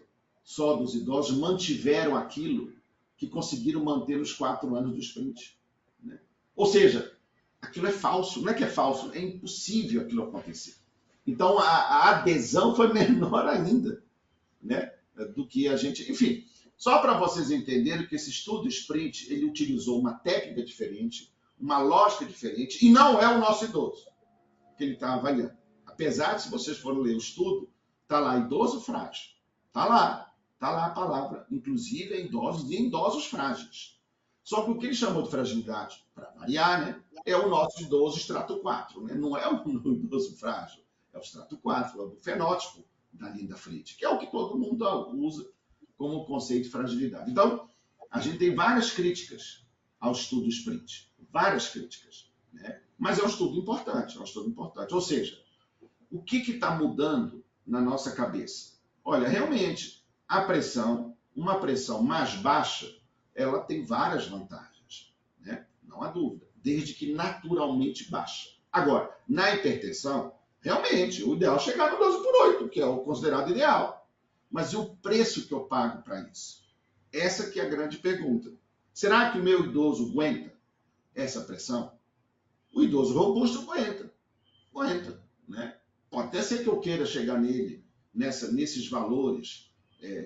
só dos idosos mantiveram aquilo que conseguiram manter os 4 anos do sprint. Né? Ou seja, aquilo é falso. Não é que é falso, é impossível aquilo acontecer. Então, a adesão foi menor ainda, né, do que a gente... Enfim, só para vocês entenderem que esse estudo sprint, ele utilizou uma técnica diferente, uma lógica diferente, e não é o nosso idoso que ele está avaliando. Apesar de, se vocês forem ler o estudo, está lá idoso frágil. Está lá a palavra, inclusive em idosos e em idosos frágeis. Só que o que ele chamou de fragilidade, para variar, né, é o nosso idoso estrato 4. Né? Não é o idoso frágil, é o estrato 4, é o fenótipo da Linda Flitt, que é o que todo mundo usa como conceito de fragilidade. Então, a gente tem várias críticas ao estudo sprint. Várias críticas. Né? Mas é um estudo importante, Ou seja, o que está mudando na nossa cabeça? Olha, realmente, a pressão, uma pressão mais baixa, ela tem várias vantagens, né? Não há dúvida, desde que naturalmente baixa. Agora, na hipertensão, realmente, o ideal é chegar no 12/8, que é o considerado ideal. Mas e o preço que eu pago para isso? Essa que é a grande pergunta. Será que o meu idoso aguenta essa pressão? O idoso robusto aguenta, né? Pode até ser que eu queira chegar nele, nesses valores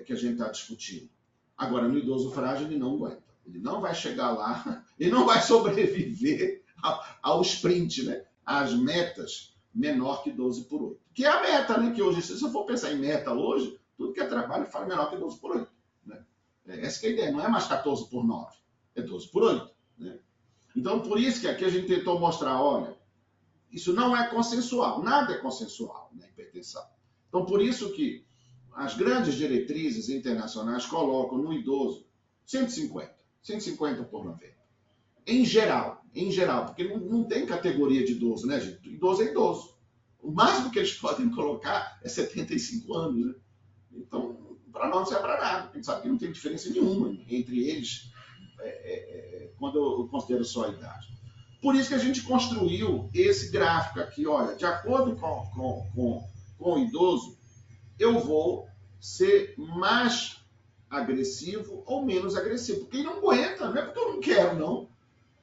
que a gente está discutindo. Agora, no idoso frágil, ele não aguenta. Ele não vai chegar lá, ele não vai sobreviver ao sprint, né? Às metas menor que 12/8. Que é a meta, né? Que hoje, se eu for pensar em meta hoje, tudo que é trabalho faz menor que 12/8. Né? Essa que é a ideia, não é mais 14/9, é 12/8. Né? Então, por isso que aqui a gente tentou mostrar, olha, isso não é consensual, nada é consensual na hipertensão. Então, por isso que as grandes diretrizes internacionais colocam no idoso 150 por 90. Em geral, porque não tem categoria de idoso, né, gente? Idoso é idoso. O máximo que eles podem colocar é 75 anos, né? Então, para nós não serve para nada. A gente sabe que não tem diferença nenhuma entre eles quando eu considero só a idade. Por isso que a gente construiu esse gráfico aqui. Olha, de acordo com o idoso, eu vou ser mais agressivo ou menos agressivo. Porque ele não aguenta, não é porque eu não quero, não.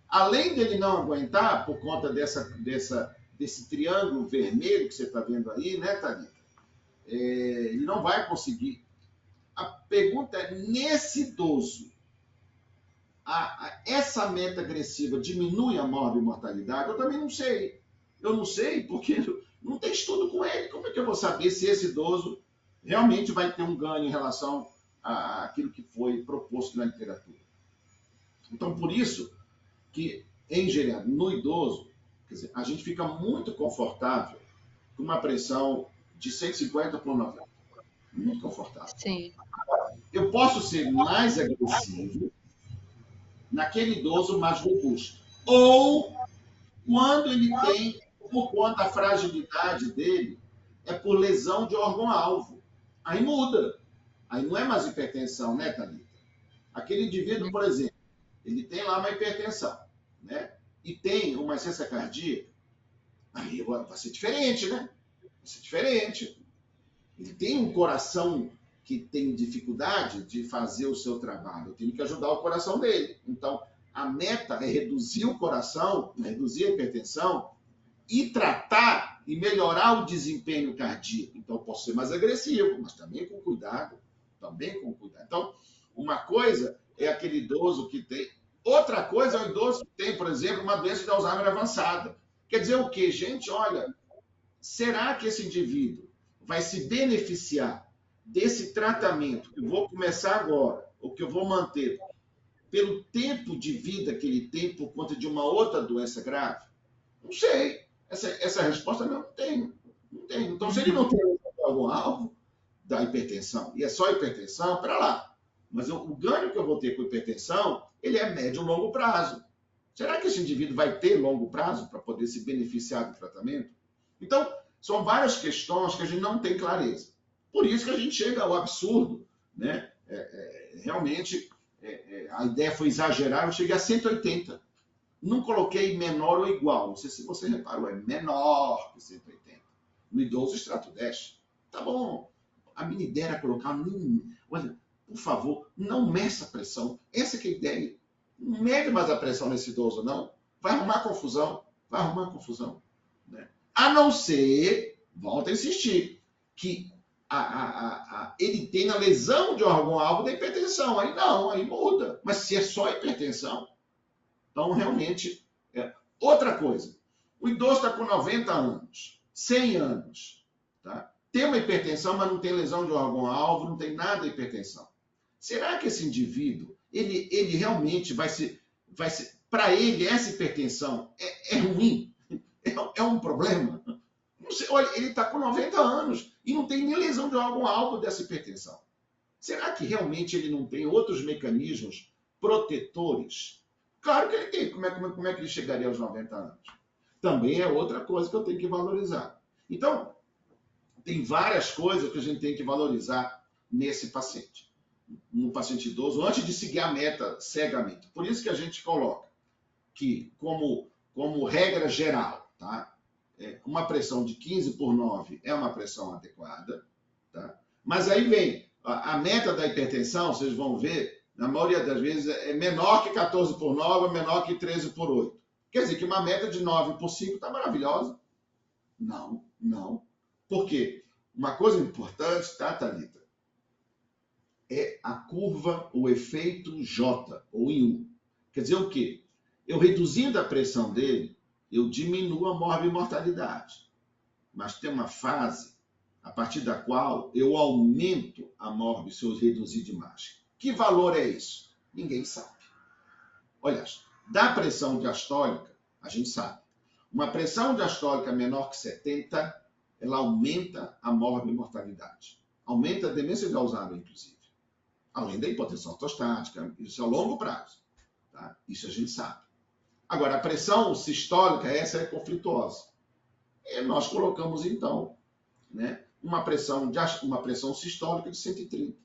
Além dele não aguentar, por conta desse triângulo vermelho que você está vendo aí, né, Thalita? Ele não vai conseguir. A pergunta é, nesse idoso, essa meta agressiva diminui a mortalidade? Eu também não sei. Eu não sei porque não tem estudo com ele. Como é que eu vou saber se esse idoso realmente vai ter um ganho em relação àquilo que foi proposto na literatura? Então, por isso que, em geral, no idoso, quer dizer, a gente fica muito confortável com uma pressão de 150 por 90. Muito confortável. Sim. Eu posso ser mais agressivo naquele idoso mais robusto. Ou quando ele tem, por conta da fragilidade dele, é por lesão de órgão-alvo. Aí muda. Aí não é mais hipertensão, né, Thalita? Aquele indivíduo, por exemplo, ele tem lá uma hipertensão, né? E tem uma insuficiência cardíaca, aí vai ser diferente, né? Vai ser diferente. Ele tem um coração que tem dificuldade de fazer o seu trabalho. Eu tenho que ajudar o coração dele. Então, a meta é reduzir o coração, reduzir a hipertensão e tratar e melhorar o desempenho cardíaco. Então, eu posso ser mais agressivo, mas também com cuidado. Também com cuidado. Então, uma coisa é aquele idoso que tem... Outra coisa é o idoso que tem, por exemplo, uma doença de Alzheimer avançada. Quer dizer o quê? Gente, olha, será que esse indivíduo vai se beneficiar desse tratamento que eu vou começar agora, ou que eu vou manter, pelo tempo de vida que ele tem por conta de uma outra doença grave? Não sei. Essa resposta eu não tenho. Não tenho. Então, se ele não tem algum alvo da hipertensão, e é só hipertensão, para lá. Mas o ganho que eu vou ter com hipertensão, ele é médio e longo prazo. Será que esse indivíduo vai ter longo prazo para poder se beneficiar do tratamento? Então, são várias questões que a gente não tem clareza. Por isso que a gente chega ao absurdo, né? Realmente, a ideia foi exagerar, eu cheguei a 180. Não coloquei menor ou igual. Não sei se você reparou, é menor que 180. No idoso, extrato 10. Tá bom. A minha ideia era colocar... Olha, por favor, não meça a pressão. Essa que é a ideia. Não mede mais a pressão nesse idoso, não. Vai arrumar confusão. Vai arrumar confusão. Né? A não ser, volto a insistir, que ele tenha lesão de órgão-alvo da hipertensão. Aí não, aí muda. Mas se é só hipertensão, então realmente... Outra coisa, o idoso está com 90 anos, 100 anos, tá? Tem uma hipertensão, mas não tem lesão de órgão-alvo, não tem nada de hipertensão. Será que esse indivíduo, ele realmente vai ser... Para ele, essa hipertensão é ruim? É um problema? Não sei, olha, ele está com 90 anos e não tem nem lesão de órgão-alvo dessa hipertensão. Será que realmente ele não tem outros mecanismos protetores? Claro que ele tem. Como é que ele chegaria aos 90 anos? Também é outra coisa que eu tenho que valorizar. Então, tem várias coisas que a gente tem que valorizar nesse paciente. No paciente idoso, antes de seguir a meta cegamente. Por isso que a gente coloca que, como regra geral, tá? Uma pressão de 15/9 é uma pressão adequada. Tá? Mas aí vem a meta da hipertensão, vocês vão ver, na maioria das vezes, é menor que 14/9, menor que 13/8. Quer dizer que uma meta de 9/5 está maravilhosa? Não, não. Por quê? Uma coisa importante, tá, Thalita? É a curva, o efeito J, ou em U. Quer dizer o quê? Eu reduzindo a pressão dele, eu diminuo a morbimortalidade. Mas tem uma fase a partir da qual eu aumento a morbi se eu reduzir demais. Que valor é isso? Ninguém sabe. Olha, da pressão diastólica, a gente sabe. Uma pressão diastólica menor que 70, ela aumenta a morbimortalidade. Aumenta a demência de Alzheimer, inclusive. Além da hipotensão ortostática, isso é a longo prazo. Tá? Isso a gente sabe. Agora, a pressão sistólica, essa é conflituosa. E nós colocamos, então, né, uma pressão sistólica de 130.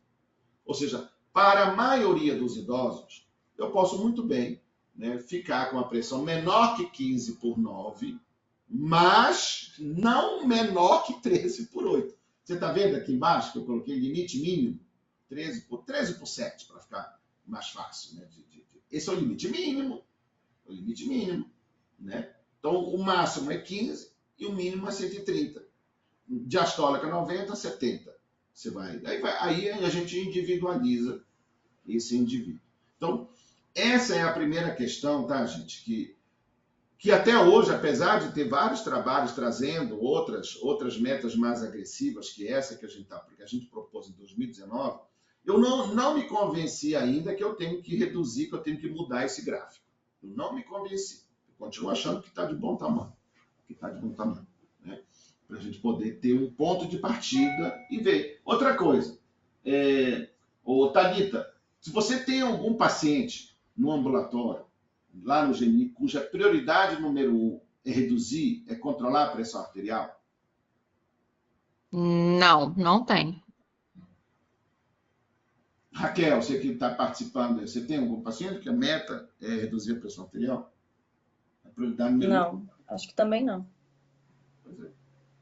Ou seja, para a maioria dos idosos, eu posso muito bem, né, ficar com a pressão menor que 15/9, mas não menor que 13/8. Você está vendo aqui embaixo que eu coloquei limite mínimo? 13/7, para ficar mais fácil. Né, esse é o limite mínimo. O limite mínimo. Né? Então, o máximo é 15 e o mínimo é 130. Diastólica 90, 70. Você vai, aí a gente individualiza esse indivíduo. Então, essa é a primeira questão, tá, gente? Que até hoje, apesar de ter vários trabalhos trazendo outras metas mais agressivas que essa que a gente propôs em 2019, eu não me convenci ainda que eu tenho que reduzir, que eu tenho que mudar esse gráfico. Eu não me convenci. Eu continuo achando que está de bom tamanho. Né? Para a gente poder ter um ponto de partida e ver. Outra coisa, Thalita, se você tem algum paciente no ambulatório, lá no GNI, cuja prioridade número 1 é reduzir, é controlar a pressão arterial? Não, não tem. Raquel, você que está participando, você tem algum paciente que a meta é reduzir a pressão arterial? A prioridade número Não, acho que também não. Pois é.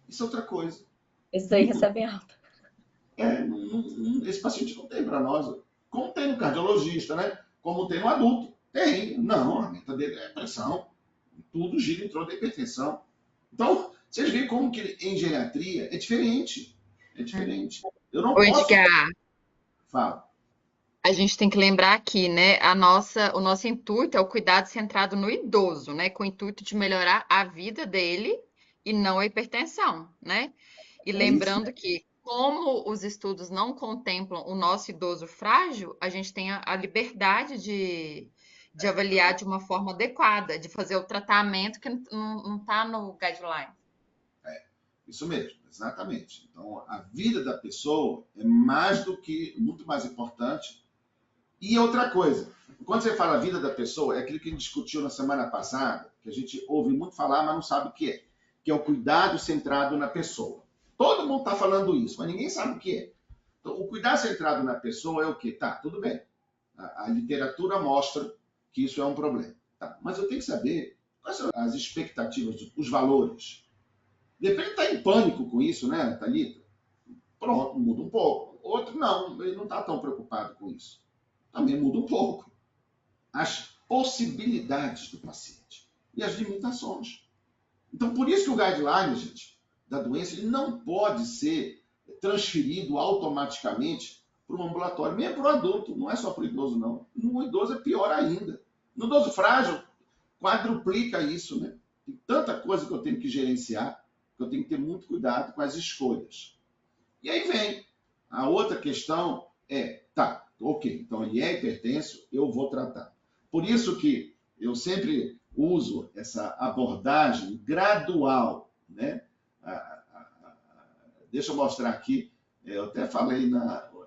Isso é outra coisa. Esses aí recebem alta. Esse paciente não tem para nós. Como tem no cardiologista, né? Como tem no adulto. Tem. Não, a meta dele é pressão. Tudo gira em torno da hipertensão. Então, vocês veem como que em geriatria é diferente. É diferente. Eu não Ô, posso... Edgar, Fala. a gente tem que lembrar aqui, né? O nosso intuito é o cuidado centrado no idoso, né? Com o intuito de melhorar a vida dele e não a hipertensão, né? E É isso. lembrando que, como os estudos não contemplam o nosso idoso frágil, a gente tem a liberdade de avaliar de uma forma adequada, de fazer o tratamento que não está no guideline. Isso mesmo, exatamente. Então, a vida da pessoa é mais do que, muito mais importante. E outra coisa, quando você fala a vida da pessoa, é aquilo que a gente discutiu na semana passada, que a gente ouve muito falar, mas não sabe o que é o cuidado centrado na pessoa. Todo mundo está falando isso, mas ninguém sabe o que é. Então, o cuidado centrado na pessoa é o quê? Tá, tudo bem. A literatura mostra que isso é um problema. Tá, mas eu tenho que saber quais são as expectativas, os valores. De repente está em pânico com isso, né, Thalita? Pronto, muda um pouco. Outro não, ele não está tão preocupado com isso. Também muda um pouco. As possibilidades do paciente e as limitações. Então, por isso que o guideline, gente, da doença, ele não pode ser transferido automaticamente para o ambulatório, mesmo para o adulto, não é só para o idoso, não. No idoso é pior ainda. No idoso frágil, quadruplica isso, né? Tem tanta coisa que eu tenho que gerenciar, que eu tenho que ter muito cuidado com as escolhas. E aí vem a outra questão tá, ok, então ele é hipertenso, eu vou tratar. Por isso que eu sempre uso essa abordagem gradual, né? Deixa eu mostrar aqui, eu até falei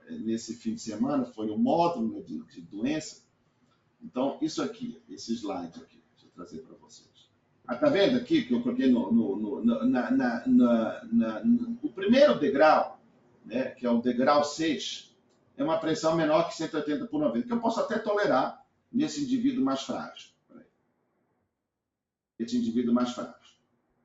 nesse fim de semana, foi o módulo de doença. Então, isso aqui, esse slide aqui, deixa eu trazer para vocês. Tá vendo aqui que eu coloquei no primeiro degrau, né, que é o degrau 6, é uma pressão menor que 180 por 90, que eu posso até tolerar nesse indivíduo mais frágil. Esse indivíduo mais frágil.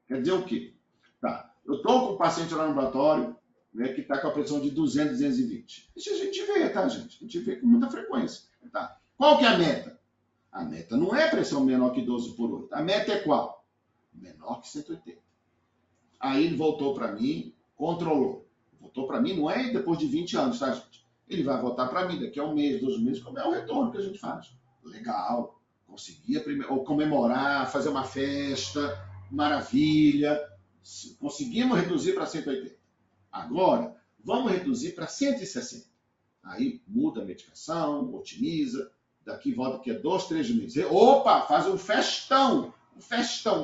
Quer dizer o quê? Tá, eu estou com um paciente lá no laboratório, né, que está com a pressão de 200, 220. Isso a gente vê, tá, gente? A gente vê com muita frequência. Tá? Qual que é a meta? A meta não é pressão menor que 12 por 8. A meta é qual? Menor que 180. Aí ele voltou para mim, controlou. Voltou para mim, não é depois de 20 anos, tá, gente? Ele vai voltar para mim daqui a um mês, 2 meses, como é o retorno que a gente faz. Legal. Conseguia comemorar, fazer uma festa, maravilha. Conseguimos reduzir para 180. Agora, vamos reduzir para 160. Aí muda a medicação, otimiza. Daqui volta que é 2, 3 meses. Opa, faz um festão,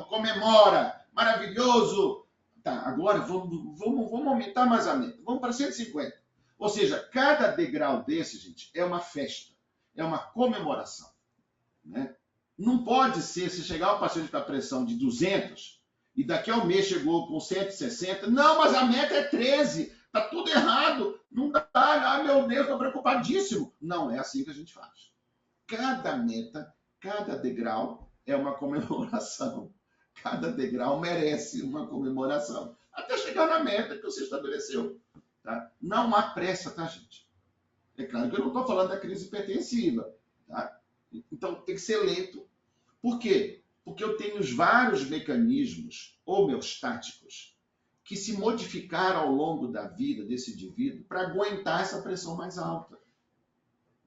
comemora, maravilhoso. Tá, agora vamos aumentar mais a meta. Vamos para 150. Ou seja, cada degrau desse, gente, é uma festa, é uma comemoração. Né? Não pode ser, se chegar um paciente com a pressão de 200 e daqui a um mês chegou com 160, não, mas a meta é 13, tá tudo errado, não dá, meu Deus, estou preocupadíssimo. Não é assim que a gente faz. Cada meta, cada degrau é uma comemoração. Cada degrau merece uma comemoração. Até chegar na meta que você estabeleceu. Tá? Não há pressa, tá, gente? É claro que eu não estou falando da crise hipertensiva. Tá? Então, tem que ser lento. Por quê? Porque eu tenho vários mecanismos homeostáticos que se modificaram ao longo da vida desse indivíduo para aguentar essa pressão mais alta.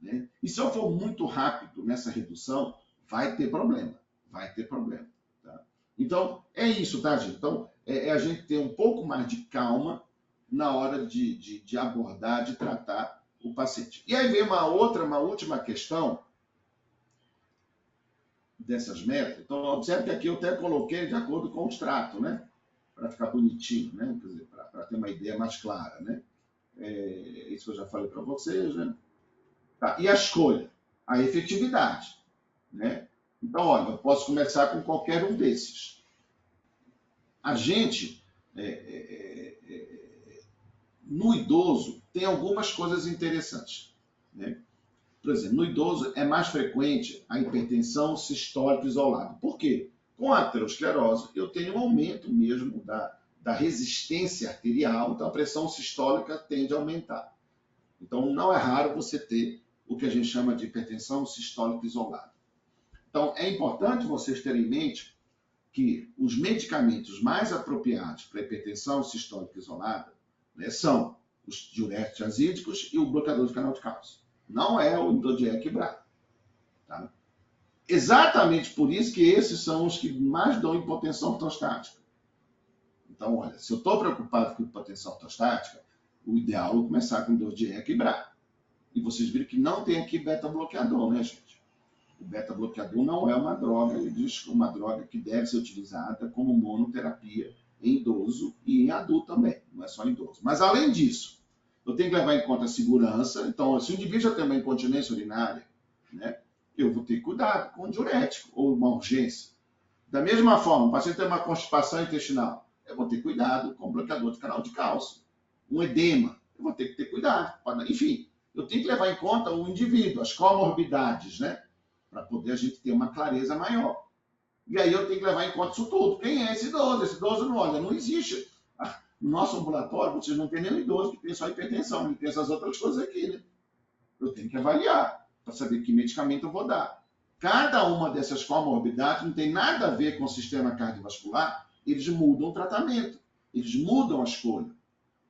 Né? E se eu for muito rápido nessa redução, vai ter problema. Vai ter problema. Tá? Então, é isso, tá, gente? Então, é a gente ter um pouco mais de calma na hora de abordar, de tratar o paciente. E aí vem uma última questão dessas metas. Então, observe que aqui eu até coloquei de acordo com o extrato, né? Para ficar bonitinho, né? Quer dizer, para ter uma ideia mais clara, né? Isso que eu já falei para vocês, né? Tá. E a escolha? A efetividade, né? Então, olha, eu posso começar com qualquer um desses. A gente, no idoso, tem algumas coisas interessantes, né? Por exemplo, no idoso é mais frequente a hipertensão sistólica isolada. Por quê? Com a aterosclerose, eu tenho um aumento mesmo da resistência arterial, então a pressão sistólica tende a aumentar. Então, não é raro você ter o que a gente chama de hipertensão sistólica isolada. Então, é importante vocês terem em mente que os medicamentos mais apropriados para hipertensão sistólica isolada, né, são os diuréticos azídicos e o bloqueador de canal de cálcio. Não é o Indodiec e Brá. Tá? Exatamente por isso que esses são os que mais dão hipotensão ortostática. Então, olha, se eu estou preocupado com hipotensão ortostática, o ideal é começar com Indodiec e Brá. E vocês viram que não tem aqui beta-bloqueador, né, gente? O beta-bloqueador não é uma droga, ele diz que uma droga que deve ser utilizada como monoterapia em idoso e em adulto também, não é só em idoso. Mas, além disso, eu tenho que levar em conta a segurança. Então, se o indivíduo já tem uma incontinência urinária, né, eu vou ter cuidado com um diurético ou uma urgência. Da mesma forma, o paciente tem uma constipação intestinal, eu vou ter cuidado com o bloqueador de canal de cálcio. Um edema, eu vou ter que ter cuidado. Enfim, eu tenho que levar em conta o indivíduo, as comorbidades, né, para poder a gente ter uma clareza maior. E aí eu tenho que levar em conta isso tudo. Quem é esse idoso? Esse idoso não, olha, não existe. No nosso ambulatório, vocês não tem nenhum idoso que tem só hipertensão, ele tem essas outras coisas aqui, né? Eu tenho que avaliar para saber que medicamento eu vou dar. Cada uma dessas comorbidades não tem nada a ver com o sistema cardiovascular, eles mudam o tratamento, eles mudam a escolha.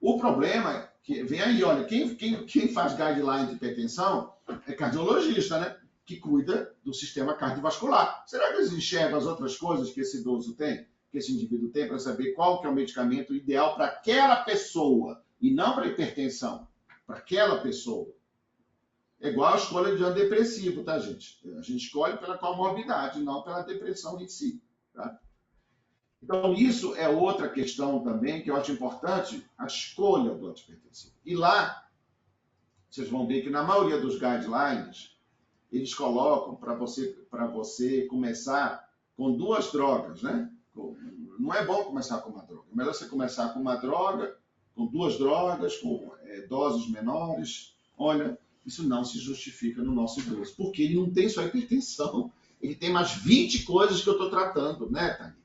O problema é que, vem aí, olha, quem faz guideline de hipertensão é cardiologista, né? Que cuida do sistema cardiovascular. Será que eles enxergam as outras coisas que esse idoso tem? Que esse indivíduo tem para saber qual que é o medicamento ideal para aquela pessoa e não para a hipertensão, para aquela pessoa. É igual a escolha de antidepressivo, tá, gente? A gente escolhe pela comorbidade, não pela depressão em si, tá? Então, isso é outra questão também que eu acho importante, a escolha do antihipertensivo. E lá, vocês vão ver que na maioria dos guidelines, eles colocam para você começar com 2 drogas, né? Não é bom começar com uma droga. É melhor você começar com uma droga, com 2 drogas, com doses menores. Olha, isso não se justifica no nosso idoso, porque ele não tem só hipertensão, ele tem mais 20 coisas que eu estou tratando, né, Thalita?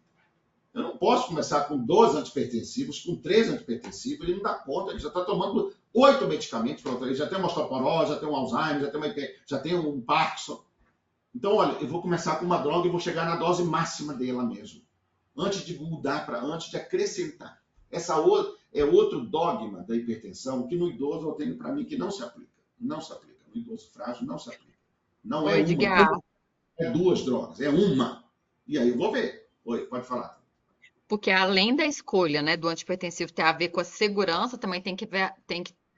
Eu não posso começar com 2 antihipertensivos, com 3 antihipertensivos, ele não dá conta, ele já está tomando 8 medicamentos, ele já tem uma osteoporose, já tem um Alzheimer, já tem um Parkinson. Então, olha, eu vou começar com uma droga e vou chegar na dose máxima dela mesmo, antes de mudar, antes de acrescentar. Essa é outro dogma da hipertensão que no idoso eu tenho para mim que não se aplica. Não se aplica. No idoso frágil não se aplica. Não é Edgar, uma, é 2 drogas, é uma. E aí eu vou ver. Oi, pode falar. porque além da escolha, né, do antihipertensivo ter a ver com a segurança, também tem que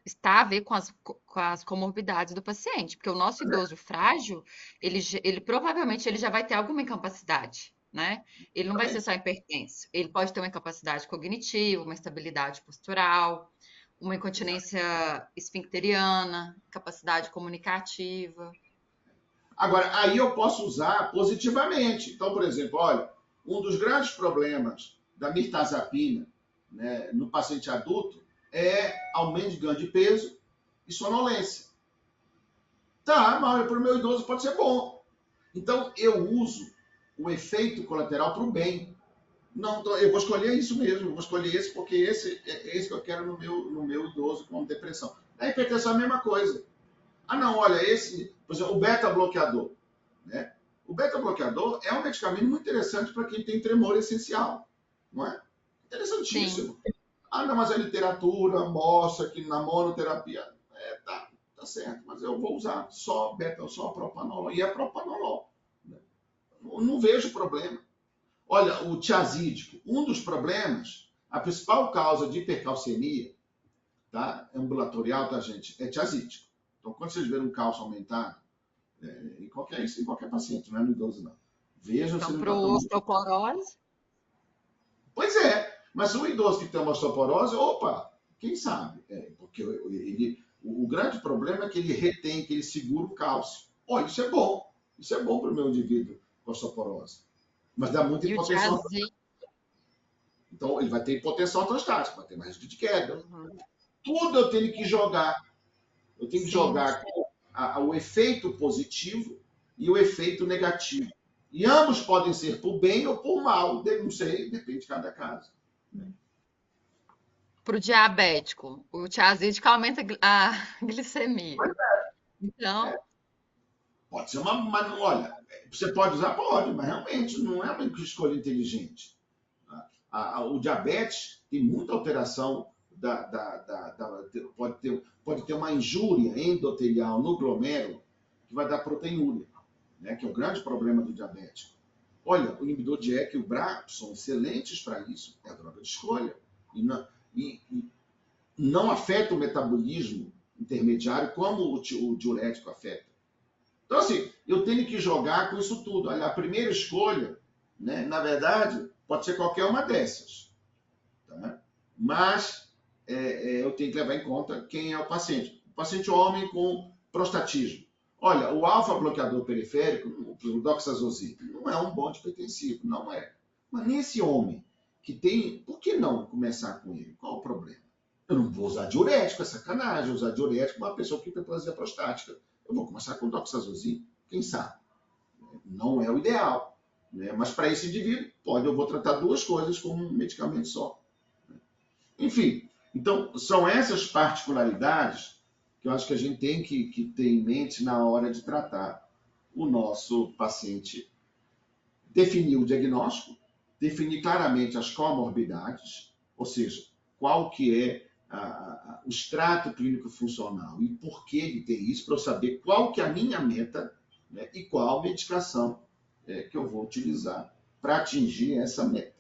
estar a ver com as comorbidades do paciente, porque o nosso idoso frágil, ele provavelmente ele já vai ter alguma incapacidade, né? Ele não vai ser só hipertenso, ele pode ter uma incapacidade cognitiva, uma instabilidade postural, uma incontinência esfincteriana, capacidade comunicativa. Agora, aí eu posso usar positivamente. Então, por exemplo, olha, um dos grandes problemas da mirtazapina, né, no paciente adulto é aumento de ganho de peso e sonolência. Tá, mas para o meu idoso pode ser bom. Então, eu uso o efeito colateral para o bem. Não, eu vou escolher isso mesmo, eu vou escolher esse porque esse é esse que eu quero no meu idoso com depressão. A hipertensão é a mesma coisa. Ah, não, olha, por exemplo, o beta-bloqueador, né? O beta-bloqueador é um medicamento muito interessante para quem tem tremor essencial, não é? Interessantíssimo. Sim. Ah, não, mas a literatura mostra que na monoterapia, tá certo, mas eu vou usar só propanolol. E é propanolol. Né? Não vejo problema. Olha, o tiazídico, um dos problemas, a principal causa de hipercalcemia, tá? Ambulatorial, tá, gente? É tiazídico. Então, quando vocês verem um cálcio aumentado, em qualquer paciente, não é no idoso, não. Vejam então, se ele para o osteoporose? Pois é, mas o idoso que tem uma osteoporose, opa, quem sabe? Porque o grande problema é que ele retém, que ele segura o cálcio. Olha, isso é bom para o meu indivíduo com osteoporose. Mas dá muita hipotensão. Então, ele vai ter hipotensão ortostática, vai ter mais risco de queda. Uhum. Tudo eu tenho que jogar. Eu tenho que Sim. jogar o efeito positivo e o efeito negativo. E ambos podem ser por bem ou por mal, não sei, depende de cada caso. Para o diabético, o tiazídico aumenta a glicemia. Então, Pode ser olha, você pode usar? Pode, mas realmente não é uma escolha inteligente. O diabetes tem muita alteração, pode ter uma injúria endotelial no glomérulo que vai dar proteinúria, né, que é o grande problema do diabético. Olha, o inibidor de ECA e o BRAF são excelentes para isso, é a droga de escolha. E não afeta o metabolismo intermediário como o diurético afeta. Então, assim, eu tenho que jogar com isso tudo. Olha, a primeira escolha, né, na verdade, pode ser qualquer uma dessas. Tá? Mas eu tenho que levar em conta quem é o paciente. O paciente homem com prostatismo. Olha, o alfa-bloqueador periférico, o doxazoside, não é um bom antihipertensivo, não é. Mas nesse homem que tem, por que não começar com ele? Qual o problema? Eu não vou usar diurético, é sacanagem usar diurético para uma pessoa que tem hiperplasia prostática. Eu vou começar com doxazoside, quem sabe? Não é o ideal, né? Mas para esse indivíduo, eu vou tratar duas coisas com um medicamento só. Enfim, então são essas particularidades que eu acho que a gente tem que ter em mente na hora de tratar o nosso paciente. Definir o diagnóstico, definir claramente as comorbidades, ou seja, qual que é o extrato clínico funcional e por que ele tem isso, para eu saber qual que é a minha meta, né, e qual medicação que eu vou utilizar para atingir essa meta.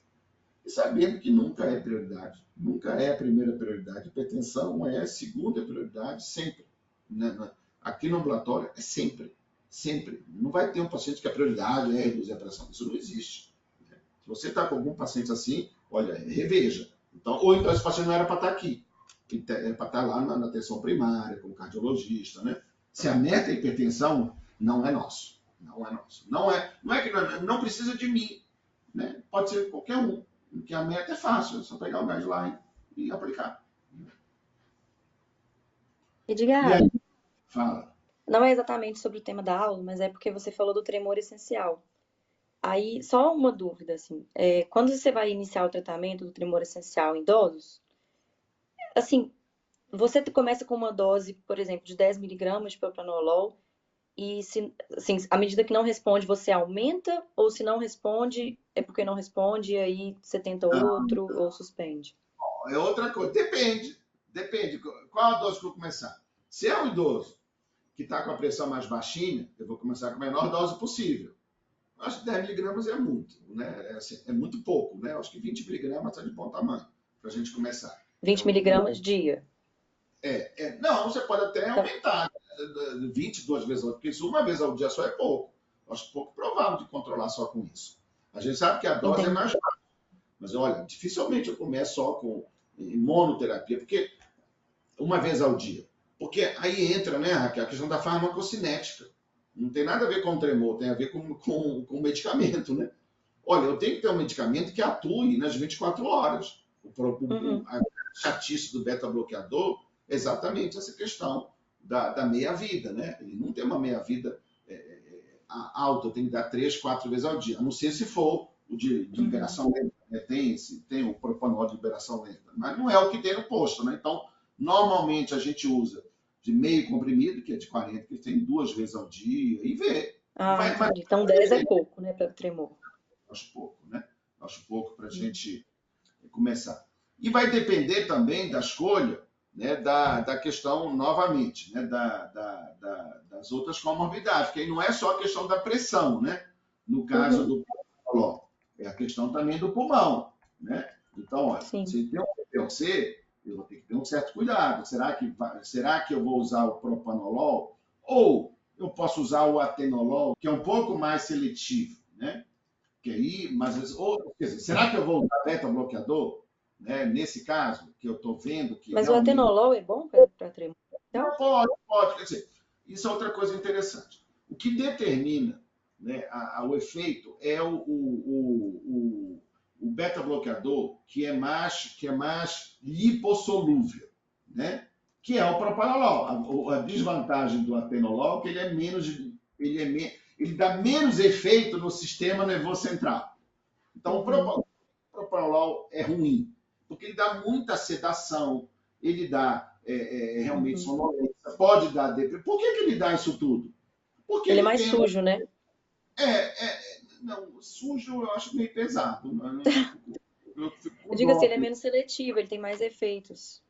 E sabendo que nunca é prioridade, nunca é a primeira prioridade. Hipertensão é a segunda prioridade sempre. Né? Aqui no ambulatório é sempre. Sempre. Não vai ter um paciente que a prioridade é reduzir a pressão. Isso não existe. Se você está com algum paciente assim, olha, reveja. Ou então esse paciente não era para estar aqui. Era para estar lá na atenção primária, com o cardiologista, né? Se a meta é hipertensão, não é nosso. Não é nosso. Não é que não precisa de mim. Né? Pode ser qualquer um. Porque a meta é fácil, é só pegar o guideline e aplicar. E Edgar, aí, fala. não é exatamente sobre o tema da aula, mas é porque você falou do tremor essencial. Aí, só uma dúvida, assim, quando você vai iniciar o tratamento do tremor essencial em idosos, assim, você começa com uma dose, por exemplo, de 10 miligramas de propranolol e, assim, à medida que não responde, você aumenta ou se não responde, é porque não responde e aí você tenta outro ou suspende? É outra coisa. Depende. Depende. Qual a dose que eu vou começar? Se é um idoso que está com a pressão mais baixinha, eu vou começar com a menor dose possível. Acho que 10 miligramas é muito, né? É muito pouco, né? Acho que 20 miligramas está de bom tamanho para a gente começar. 20 miligramas dia. Não, você pode até Tá. aumentar 22 vezes ao dia, porque isso uma vez ao dia só é pouco. Acho pouco provável de controlar só com isso. A gente sabe que a dose é Entendi. mais baixa, mas olha, dificilmente eu começo só com monoterapia, porque uma vez ao dia. Porque aí entra, né, Raquel, a questão da farmacocinética. Não tem nada a ver com o tremor, tem a ver com o medicamento, né? Olha, eu tenho que ter um medicamento que atue nas 24 horas. A chatice do beta-bloqueador é exatamente essa questão da meia-vida, né? Ele não tem uma meia-vida alta, eu tenho que dar 3, 4 vezes ao dia, a não ser se for o de liberação lenta, né? Tem o propanol de liberação lenta, mas não é o que tem no posto, né? Então, normalmente a gente usa de meio comprimido, que é de 40, que tem 2 vezes ao dia, e vê. Entendi. Então 10 é pouco, né, para tremor. Acho pouco, né? Acho pouco para a gente começar. E vai depender também da escolha, né, da questão, novamente, né, das outras comorbidades, porque aí não é só a questão da pressão, né? No caso do propranolol, é a questão também do pulmão, né? Então, olha, Sim. se tem um POC, eu vou ter que ter um certo cuidado. Será que eu vou usar o propanolol? Ou eu posso usar o atenolol, que é um pouco mais seletivo, né? Que aí, quer dizer, será que eu vou usar beta-bloqueador? Né? Nesse caso, que eu estou vendo que Mas o realmente... atenolol é bom para tremor? Pode. Quer dizer, isso é outra coisa interessante. O que determina, né, o efeito é o beta-bloqueador que é mais lipossolúvel, né? Que é o propranolol. A desvantagem do atenolol é que ele dá menos efeito no sistema nervoso central. Então, o propranolol é ruim, porque ele dá muita sedação, ele dá realmente sonolência, pode dar depressão. Por que ele dá isso tudo? Porque Ele é mais sujo, né? Não, sujo eu acho meio pesado. Eu fico com Eu digo assim, dó. ele é menos seletivo, ele tem mais efeitos.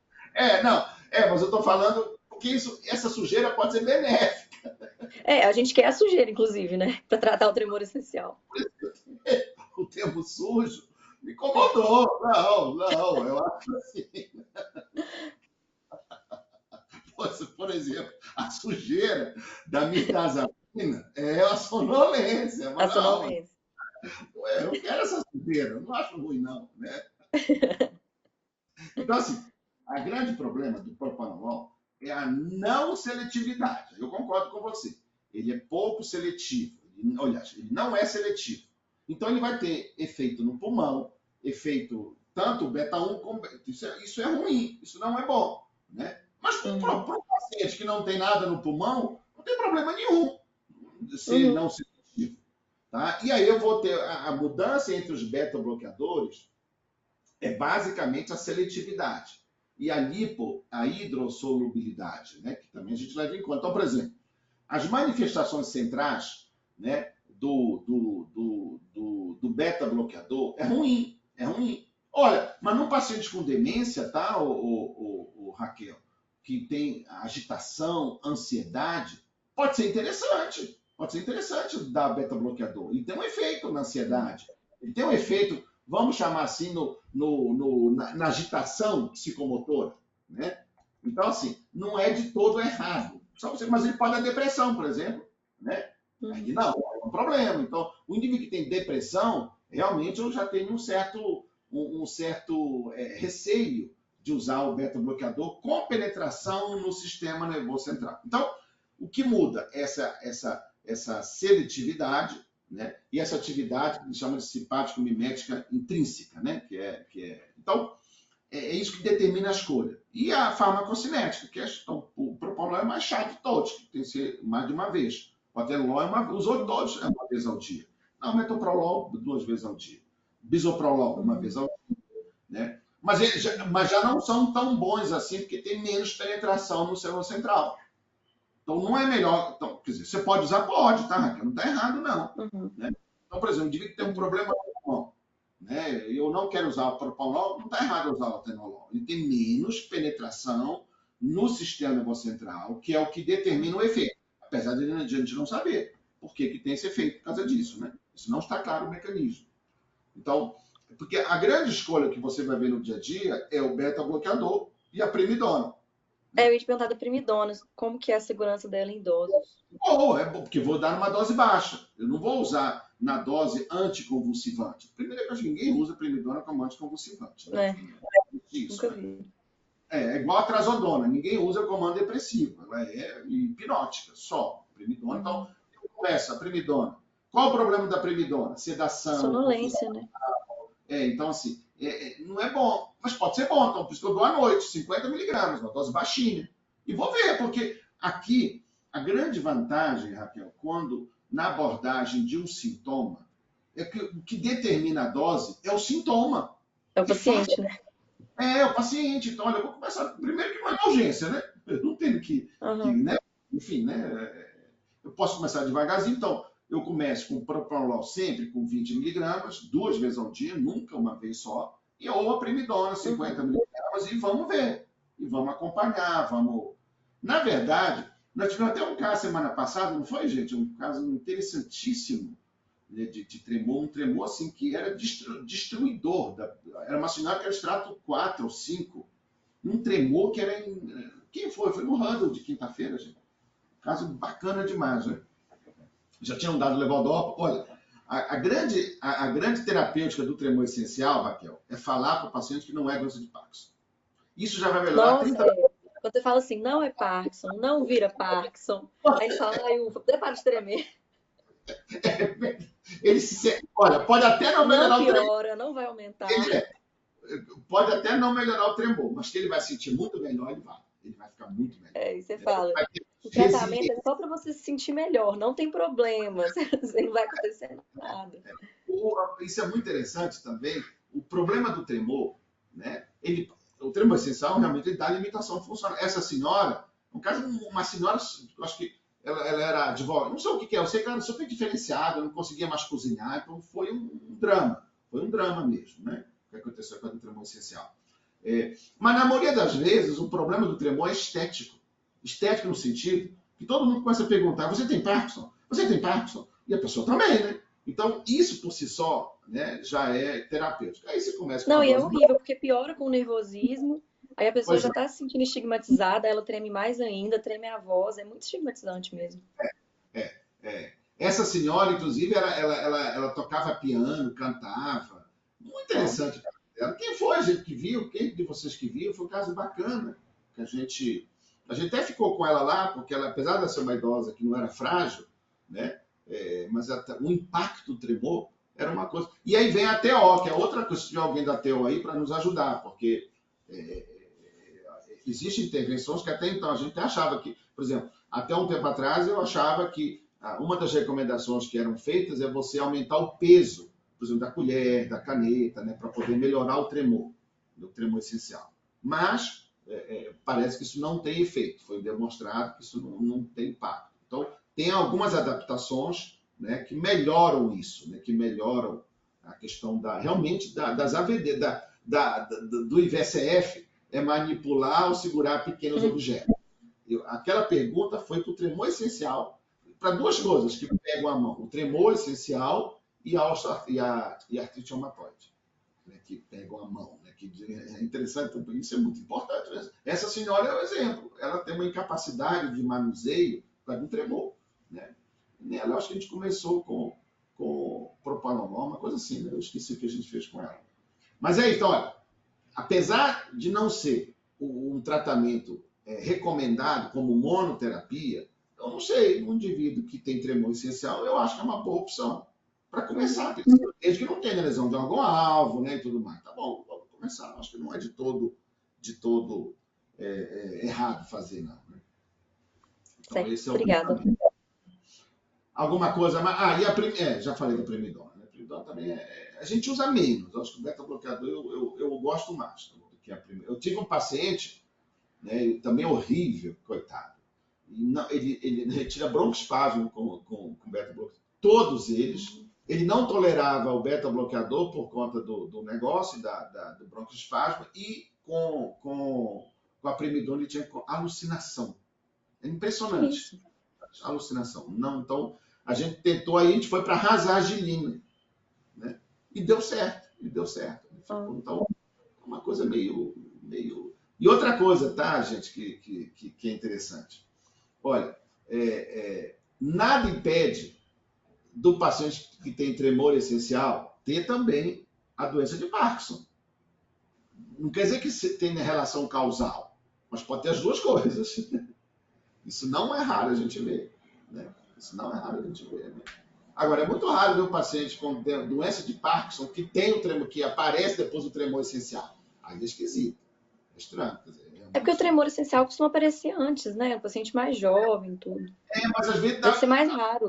Mas eu estou falando porque essa sujeira pode ser benéfica. A gente quer a sujeira, inclusive, né? Para tratar o tremor essencial. O termo sujo me incomodou. Não, eu acho assim. Por exemplo, a sujeira da mirtazapina é a sonolência. A sonolência. Eu quero essa sujeira, eu não acho ruim, não. Né? Então, assim, o grande problema do propranolol é a não seletividade. Eu concordo com você. Ele é pouco seletivo. Ele não é seletivo. Então, ele vai ter efeito no pulmão, efeito tanto beta-1 como beta. Isso é ruim, isso não é bom. Né? Mas para um paciente que não tem nada no pulmão, não tem problema nenhum ser não seletivo. Tá? E aí eu vou ter a mudança entre os beta-bloqueadores é basicamente a seletividade. E a hidrossolubilidade, né? Que também a gente leva em conta. Então, por exemplo, as manifestações centrais, né, do beta-bloqueador é ruim. Olha, mas num paciente com demência, tá, o Raquel, que tem agitação, ansiedade, pode ser interessante. Pode ser interessante dar beta-bloqueador. Ele tem um efeito na ansiedade. Ele tem um efeito, vamos chamar assim, na agitação psicomotora. Né? Então, assim, não é de todo errado. Mas ele pode dar depressão, por exemplo. Né? Aí não, é um problema. Então, o indivíduo que tem depressão, realmente eu já tenho um certo receio de usar o beta-bloqueador com penetração no sistema nervoso central. Então, o que muda é essa seletividade, né? E essa atividade que a gente chama de simpático-mimética intrínseca, né? Então, é isso que determina a escolha. E a farmacocinética, que o propranolol é mais chato de todos, que tem que ser mais de uma vez. O atenolol os outros todos é uma vez ao dia. Não, o metoprolol 2 vezes ao dia. Bisoprolol 1 vez ao dia. Né? Mas já não são tão bons assim, porque tem menos penetração no cérebro central. Então, não é melhor... Então, quer dizer, você pode usar? Pode, tá, Raquel? Não está errado, não. Né? Então, por exemplo, o indivíduo que tem um problema no pulmão, né? Eu não quero usar o propranolol, não está errado usar o atenolol. Ele tem menos penetração no sistema nervoso central, que é o que determina o efeito. Apesar de a gente não saber por que tem esse efeito por causa disso. Né? Isso não está claro o mecanismo. Então, porque a grande escolha que você vai ver no dia a dia é o beta-bloqueador e a primidona. Eu ia te perguntar da primidona, como que é a segurança dela em idosos? É bom, porque vou dar numa dose baixa. Eu não vou usar na dose anticonvulsivante. Primeiro, que ninguém usa primidona como anticonvulsivante. Né? Nunca vi. É igual a trazodona. Ninguém usa como antidepressivo. Ela é hipnótica, só. Primidona. Então, começa a primidona. Qual o problema da primidona? Sedação. Sonolência, né? Então, assim, não é bom. Mas pode ser bom. Então, por isso que eu dou à noite, 50 miligramas, uma dose baixinha. E vou ver, porque aqui, a grande vantagem, Raquel, quando na abordagem de um sintoma, é que o que determina a dose é o sintoma. É o paciente, né? É o paciente. Então, olha, eu vou começar... Primeiro que não é urgência, né? Eu não tenho que né? Enfim, né? Eu posso começar devagarzinho. Então, eu começo com o propranolol sempre com 20 miligramas, 2 vezes ao dia, nunca uma vez só. Ou a primidona, 50 miligramas, e vamos ver. E vamos acompanhar, Na verdade, nós tivemos até um caso semana passada, não foi, gente? Um caso interessantíssimo, né, de tremor. Um tremor, assim, que era destruidor. Era uma senhora que era extrato 4 ou 5. Um tremor que era... Quem foi? Foi no Huddle de quinta-feira, gente. Caso bacana demais, né? Já tinham dado levodopa. Olha, a grande terapêutica do tremor essencial, Raquel, é falar para o paciente que não é doença de Parkinson. Isso já vai melhorar 30 Quando você fala assim, não é Parkinson, não vira Parkinson, aí ele fala, ufa, para de tremer. Olha, pode até não Não melhorar o tremor. piora, não vai aumentar. Pode até não melhorar o tremor, mas que ele vai sentir muito melhor, ele vai. Ele vai ficar muito melhor. É, e você fala, Vai ter o tratamento resiliência. é só para você se sentir melhor, não tem problema, você não vai acontecer nada. Isso é muito interessante também. O problema do tremor, né? O tremor essencial realmente ele dá limitação funcional. Essa senhora, no caso, uma senhora, eu acho que ela era advogada, não sei o que é, eu sei que ela era super diferenciada, não conseguia mais cozinhar, então foi um drama. Foi um drama mesmo, né? O que aconteceu com o tremor essencial. Mas na maioria das vezes, o problema do tremor é estético. Estético no sentido que todo mundo começa a perguntar: você tem Parkinson? Você tem Parkinson? E a pessoa também, né? Então, isso por si só, né, já é terapêutico. Aí você começa com Não, a e é dose. horrível, porque piora com o nervosismo, aí a pessoa Pois já é, está se sentindo estigmatizada, ela treme mais ainda, treme a voz, é muito estigmatizante mesmo. Essa senhora, inclusive, ela tocava piano, cantava. Muito Ó, interessante. Quem foi a gente que viu? Quem de vocês que viu? Foi um caso bacana. Que a gente até ficou com ela lá, porque ela, apesar de ser uma idosa que não era frágil, né? Mas o impacto do tremor era uma coisa. E aí vem a TO, que é outra coisa, se tiver alguém da TO aí para nos ajudar, porque é, existem intervenções que até então a gente achava que, por exemplo, até um tempo atrás eu achava que uma das recomendações que eram feitas é você aumentar o peso, por exemplo, da colher, da caneta, né, para poder melhorar o tremor essencial. Mas parece que isso não tem efeito, foi demonstrado que isso não tem impacto. Então, tem algumas adaptações, né, que melhoram isso, né, que melhoram a questão realmente das AVD, do IVCF, é manipular ou segurar pequenos objetos. Aquela pergunta foi para o tremor essencial, para duas coisas que pegam a mão: o tremor essencial e a artrite reumatoide, né, que pegam a mão. Né, que é interessante, isso é muito importante. Né? Essa senhora é um exemplo. Ela tem uma incapacidade de manuseio por causa do tremor. Né? Nela, acho que a gente começou com propanolol, uma coisa assim. Né? Eu esqueci o que a gente fez com ela. Mas é então, olha, apesar de não ser um tratamento recomendado como monoterapia, eu não sei, um indivíduo que tem tremor essencial, eu acho que é uma boa opção para começar, desde que não tenha lesão de algum alvo, né, e tudo mais. Tá bom, vamos começar. Acho que não é de todo errado fazer, não. Né? Então, certo, esse é o obrigada. Alguma coisa mais. E já falei da primidona. Né? A primidona também a gente usa menos. Eu acho que o beta-bloqueador eu gosto mais do que a primidona. Eu tive um paciente, né, também horrível, coitado. Ele retira broncoespasmo com beta-bloqueador. Todos eles. Ele não tolerava o beta-bloqueador por conta do negócio, do broncoespasmo, e com a primidona ele tinha alucinação. É Que impressionante. isso? Alucinação. Não, então, a gente tentou aí, a gente foi para rasagilina, né? E deu certo. Então, é uma coisa meio... E outra coisa, tá, gente, que é interessante. Olha, nada impede do paciente que tem tremor essencial ter também a doença de Parkinson. Não quer dizer que tenha relação causal, mas pode ter as duas coisas. Isso não é raro a gente ver. Né? Isso não é raro a gente ver. Né? Agora, é muito raro ver um paciente com doença de Parkinson que tem o tremor, que aparece depois do tremor essencial. Aí é esquisito. É estranho. Quer dizer, É porque o tremor essencial costuma aparecer antes, né? O paciente mais jovem, tudo. mas às vezes Deve ser mais raro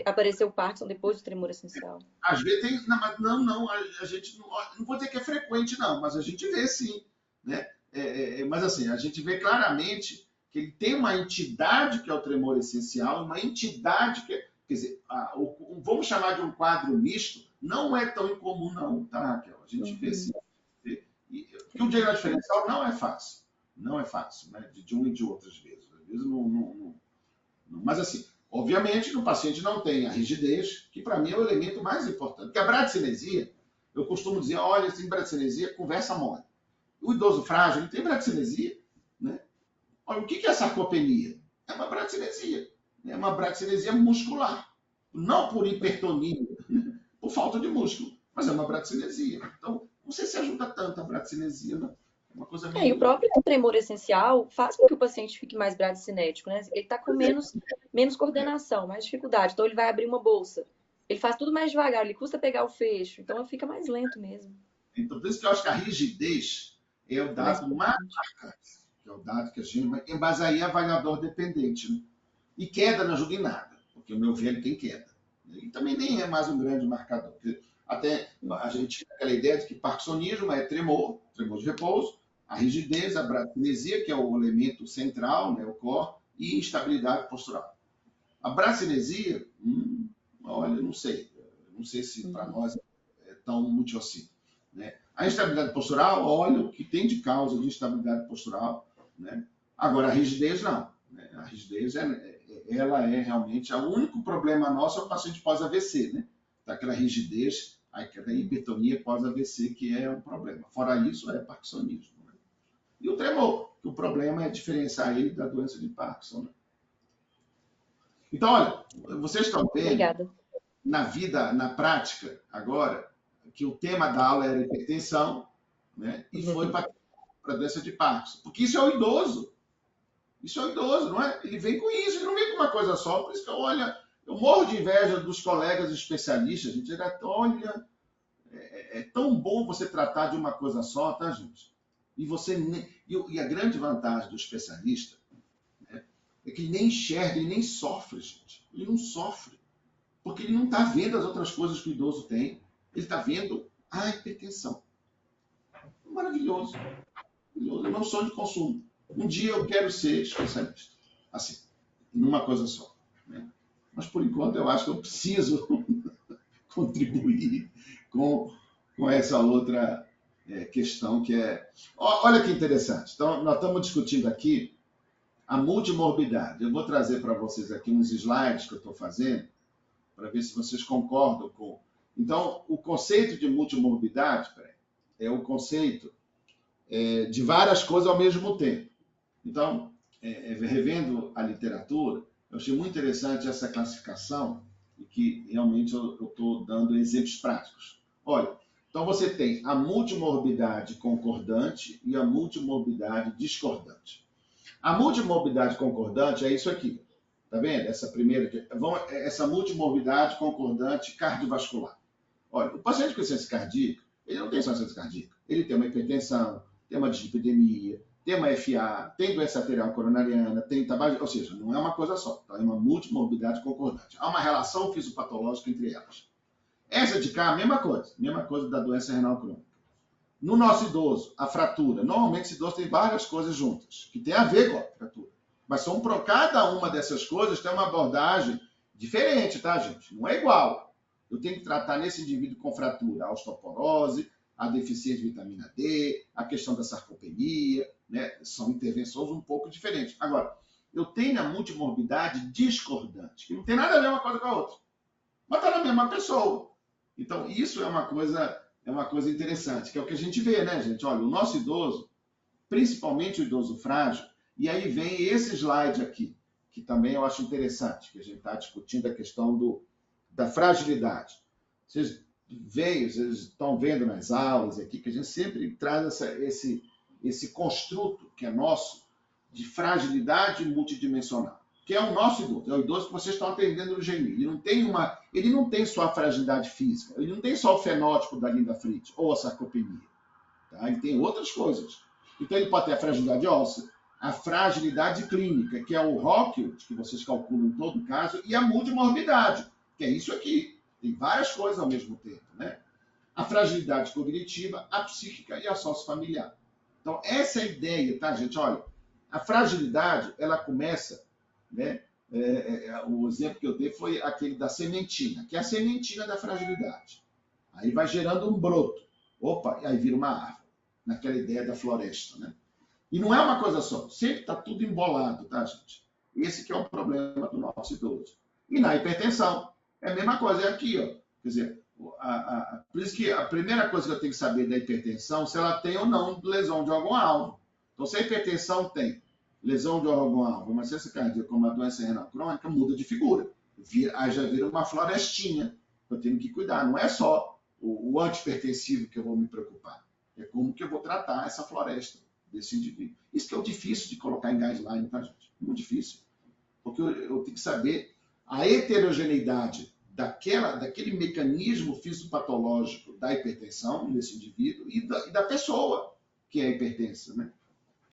aparecer o Parkinson depois do tremor essencial. Às vezes tem. Não, a gente não vou dizer que é frequente, não, mas a gente vê sim. Né? Mas assim, a gente vê claramente que ele tem uma entidade que é o tremor essencial, uma entidade que quer dizer, vamos chamar de um quadro misto, não é tão incomum não, tá, Raquel? A gente vê sim. E o diagnóstico diferencial não é fácil. Não é fácil, né? De um e de outras vezes. Às vezes não. Mas assim, obviamente no paciente não tem a rigidez, que para mim é o elemento mais importante. Porque a bradicinesia, eu costumo dizer, olha, se tem bradicinesia, conversa mole. O idoso frágil, ele tem bradicinesia, né? Olha, o que é sarcopenia? É uma bradicinesia. É uma bradicinesia muscular. Não por hipertonia, por falta de músculo, mas é uma bradicinesia. Então, não sei se ajuda tanto a bradicinesia, não. É uma coisa E o meio... próprio tremor essencial faz com que o paciente fique mais bradicinético, né? Ele está com menos coordenação, mais dificuldade. Então, ele vai abrir uma bolsa. Ele faz tudo mais devagar, ele custa pegar o fecho. Então, ele fica mais lento mesmo. Então, por isso que eu acho que a rigidez é o Mais dado mais importante. marcante. Que é o dado que a gente... Mas aí é avaliador dependente, né? E queda não ajuda em nada, porque o meu velho tem queda. E também nem é mais um grande marcador. Até a gente tem aquela ideia de que parkinsonismo é tremor, tremor de repouso, a rigidez, a braquinesia, que é o elemento central, né, o core, e instabilidade postural. A braquinesia, olha, não sei. Não sei se para nós é tão útil assim. Né? A instabilidade postural, olha o que tem de causa de instabilidade postural. Né? Agora, a rigidez não. Né? A rigidez ela é realmente o único problema nosso é o paciente pós-AVC, né? Daquela rigidez, aquela hipertonia pós-AVC, que é um problema. Fora isso, é parkinsonismo. Né? E o tremor, que o problema é diferenciar ele da doença de Parkinson. Né? Então, olha, vocês estão vendo Obrigada. na vida, na prática, agora, que o tema da aula era hipertensão, né? E foi para a doença de Parkinson. Porque isso é o idoso. Isso é o idoso, não é? Ele vem com isso, ele não vem com uma coisa só. Por isso que eu morro de inveja dos colegas especialistas, gente. Olha, é tão bom você tratar de uma coisa só, tá, gente? E a grande vantagem do especialista, né, é que ele nem enxerga, ele nem sofre, gente. Ele não sofre. Porque ele não está vendo as outras coisas que o idoso tem. Ele está vendo a hipertensão. Maravilhoso. Maravilhoso. É meu sonho de consumo. Um dia eu quero ser especialista. Assim, numa coisa só. Né? Mas, por enquanto, eu acho que eu preciso contribuir com essa outra questão que é... Olha que interessante. Então, nós estamos discutindo aqui a multimorbidade. Eu vou trazer para vocês aqui uns slides que eu estou fazendo para ver se vocês concordam com... Então, o conceito de multimorbidade é o conceito de várias coisas ao mesmo tempo. Então, revendo a literatura, eu achei muito interessante essa classificação e que realmente eu estou dando exemplos práticos. Olha, então você tem a multimorbidade concordante e a multimorbidade discordante. A multimorbidade concordante é isso aqui. Tá vendo? Essa multimorbidade concordante cardiovascular. Olha, o paciente com insuficiência cardíaca, ele não tem só insuficiência cardíaca. Ele tem uma hipertensão, tem uma dislipidemia, tem uma FA, tem doença arterial coronariana, tem tabagismo, ou seja, não é uma coisa só. Então, é uma multimorbidade concordante. Há uma relação fisiopatológica entre elas. Essa de cá, a mesma coisa da doença renal crônica. No nosso idoso, a fratura. Normalmente, esse idoso tem várias coisas juntas, que tem a ver com a fratura. Mas cada uma dessas coisas tem uma abordagem diferente, tá, gente? Não é igual. Eu tenho que tratar nesse indivíduo com fratura a osteoporose, a deficiência de vitamina D, a questão da sarcopenia, né? São intervenções um pouco diferentes. Agora, eu tenho a multimorbidade discordante, que não tem nada a ver uma coisa com a outra. Mas está na mesma pessoa. Então, isso é uma coisa interessante, que é o que a gente vê, né, gente? Olha, o nosso idoso, principalmente o idoso frágil, e aí vem esse slide aqui, que também eu acho interessante, que a gente está discutindo a questão da fragilidade. Vocês estão vendo nas aulas aqui, que a gente sempre traz esse construto que é nosso, de fragilidade multidimensional, que é o nosso idoso, é o idoso que vocês estão atendendo no GNI. Ele não tem só a fragilidade física, ele não tem só o fenótipo da Linda Fritz ou a sarcopenia. Tá? Ele tem outras coisas. Então, ele pode ter a fragilidade óssea, a fragilidade clínica, que é o ROCK, que vocês calculam em todo caso, e a multimorbidade, que é isso aqui. Tem várias coisas ao mesmo tempo, né? A fragilidade cognitiva, a psíquica e a sociofamiliar. Então, essa é a ideia, tá, gente? Olha, a fragilidade, ela começa, né? O exemplo que eu dei foi aquele da sementina, que é a sementina da fragilidade. Aí vai gerando um broto. Opa, e aí vira uma árvore, naquela ideia da floresta, né? E não é uma coisa só, sempre está tudo embolado, tá, gente? Esse que é o problema do nosso idoso. E na hipertensão, é a mesma coisa, é aqui, ó. Quer dizer, por isso que a primeira coisa que eu tenho que saber da hipertensão, se ela tem ou não lesão de órgão-alvo. Então, se a hipertensão tem lesão de órgão-alvo, uma insuficiência cardíaca, como a doença renal crônica, muda de figura. Aí já vira uma florestinha. Eu tenho que cuidar. Não é só o antihipertensivo que eu vou me preocupar. É como que eu vou tratar essa floresta desse indivíduo. Isso que é o difícil de colocar em guideline, tá, gente? Muito difícil. Porque eu tenho que saber a heterogeneidade daquele mecanismo fisiopatológico da hipertensão nesse indivíduo e da pessoa que é a hipertensa, né?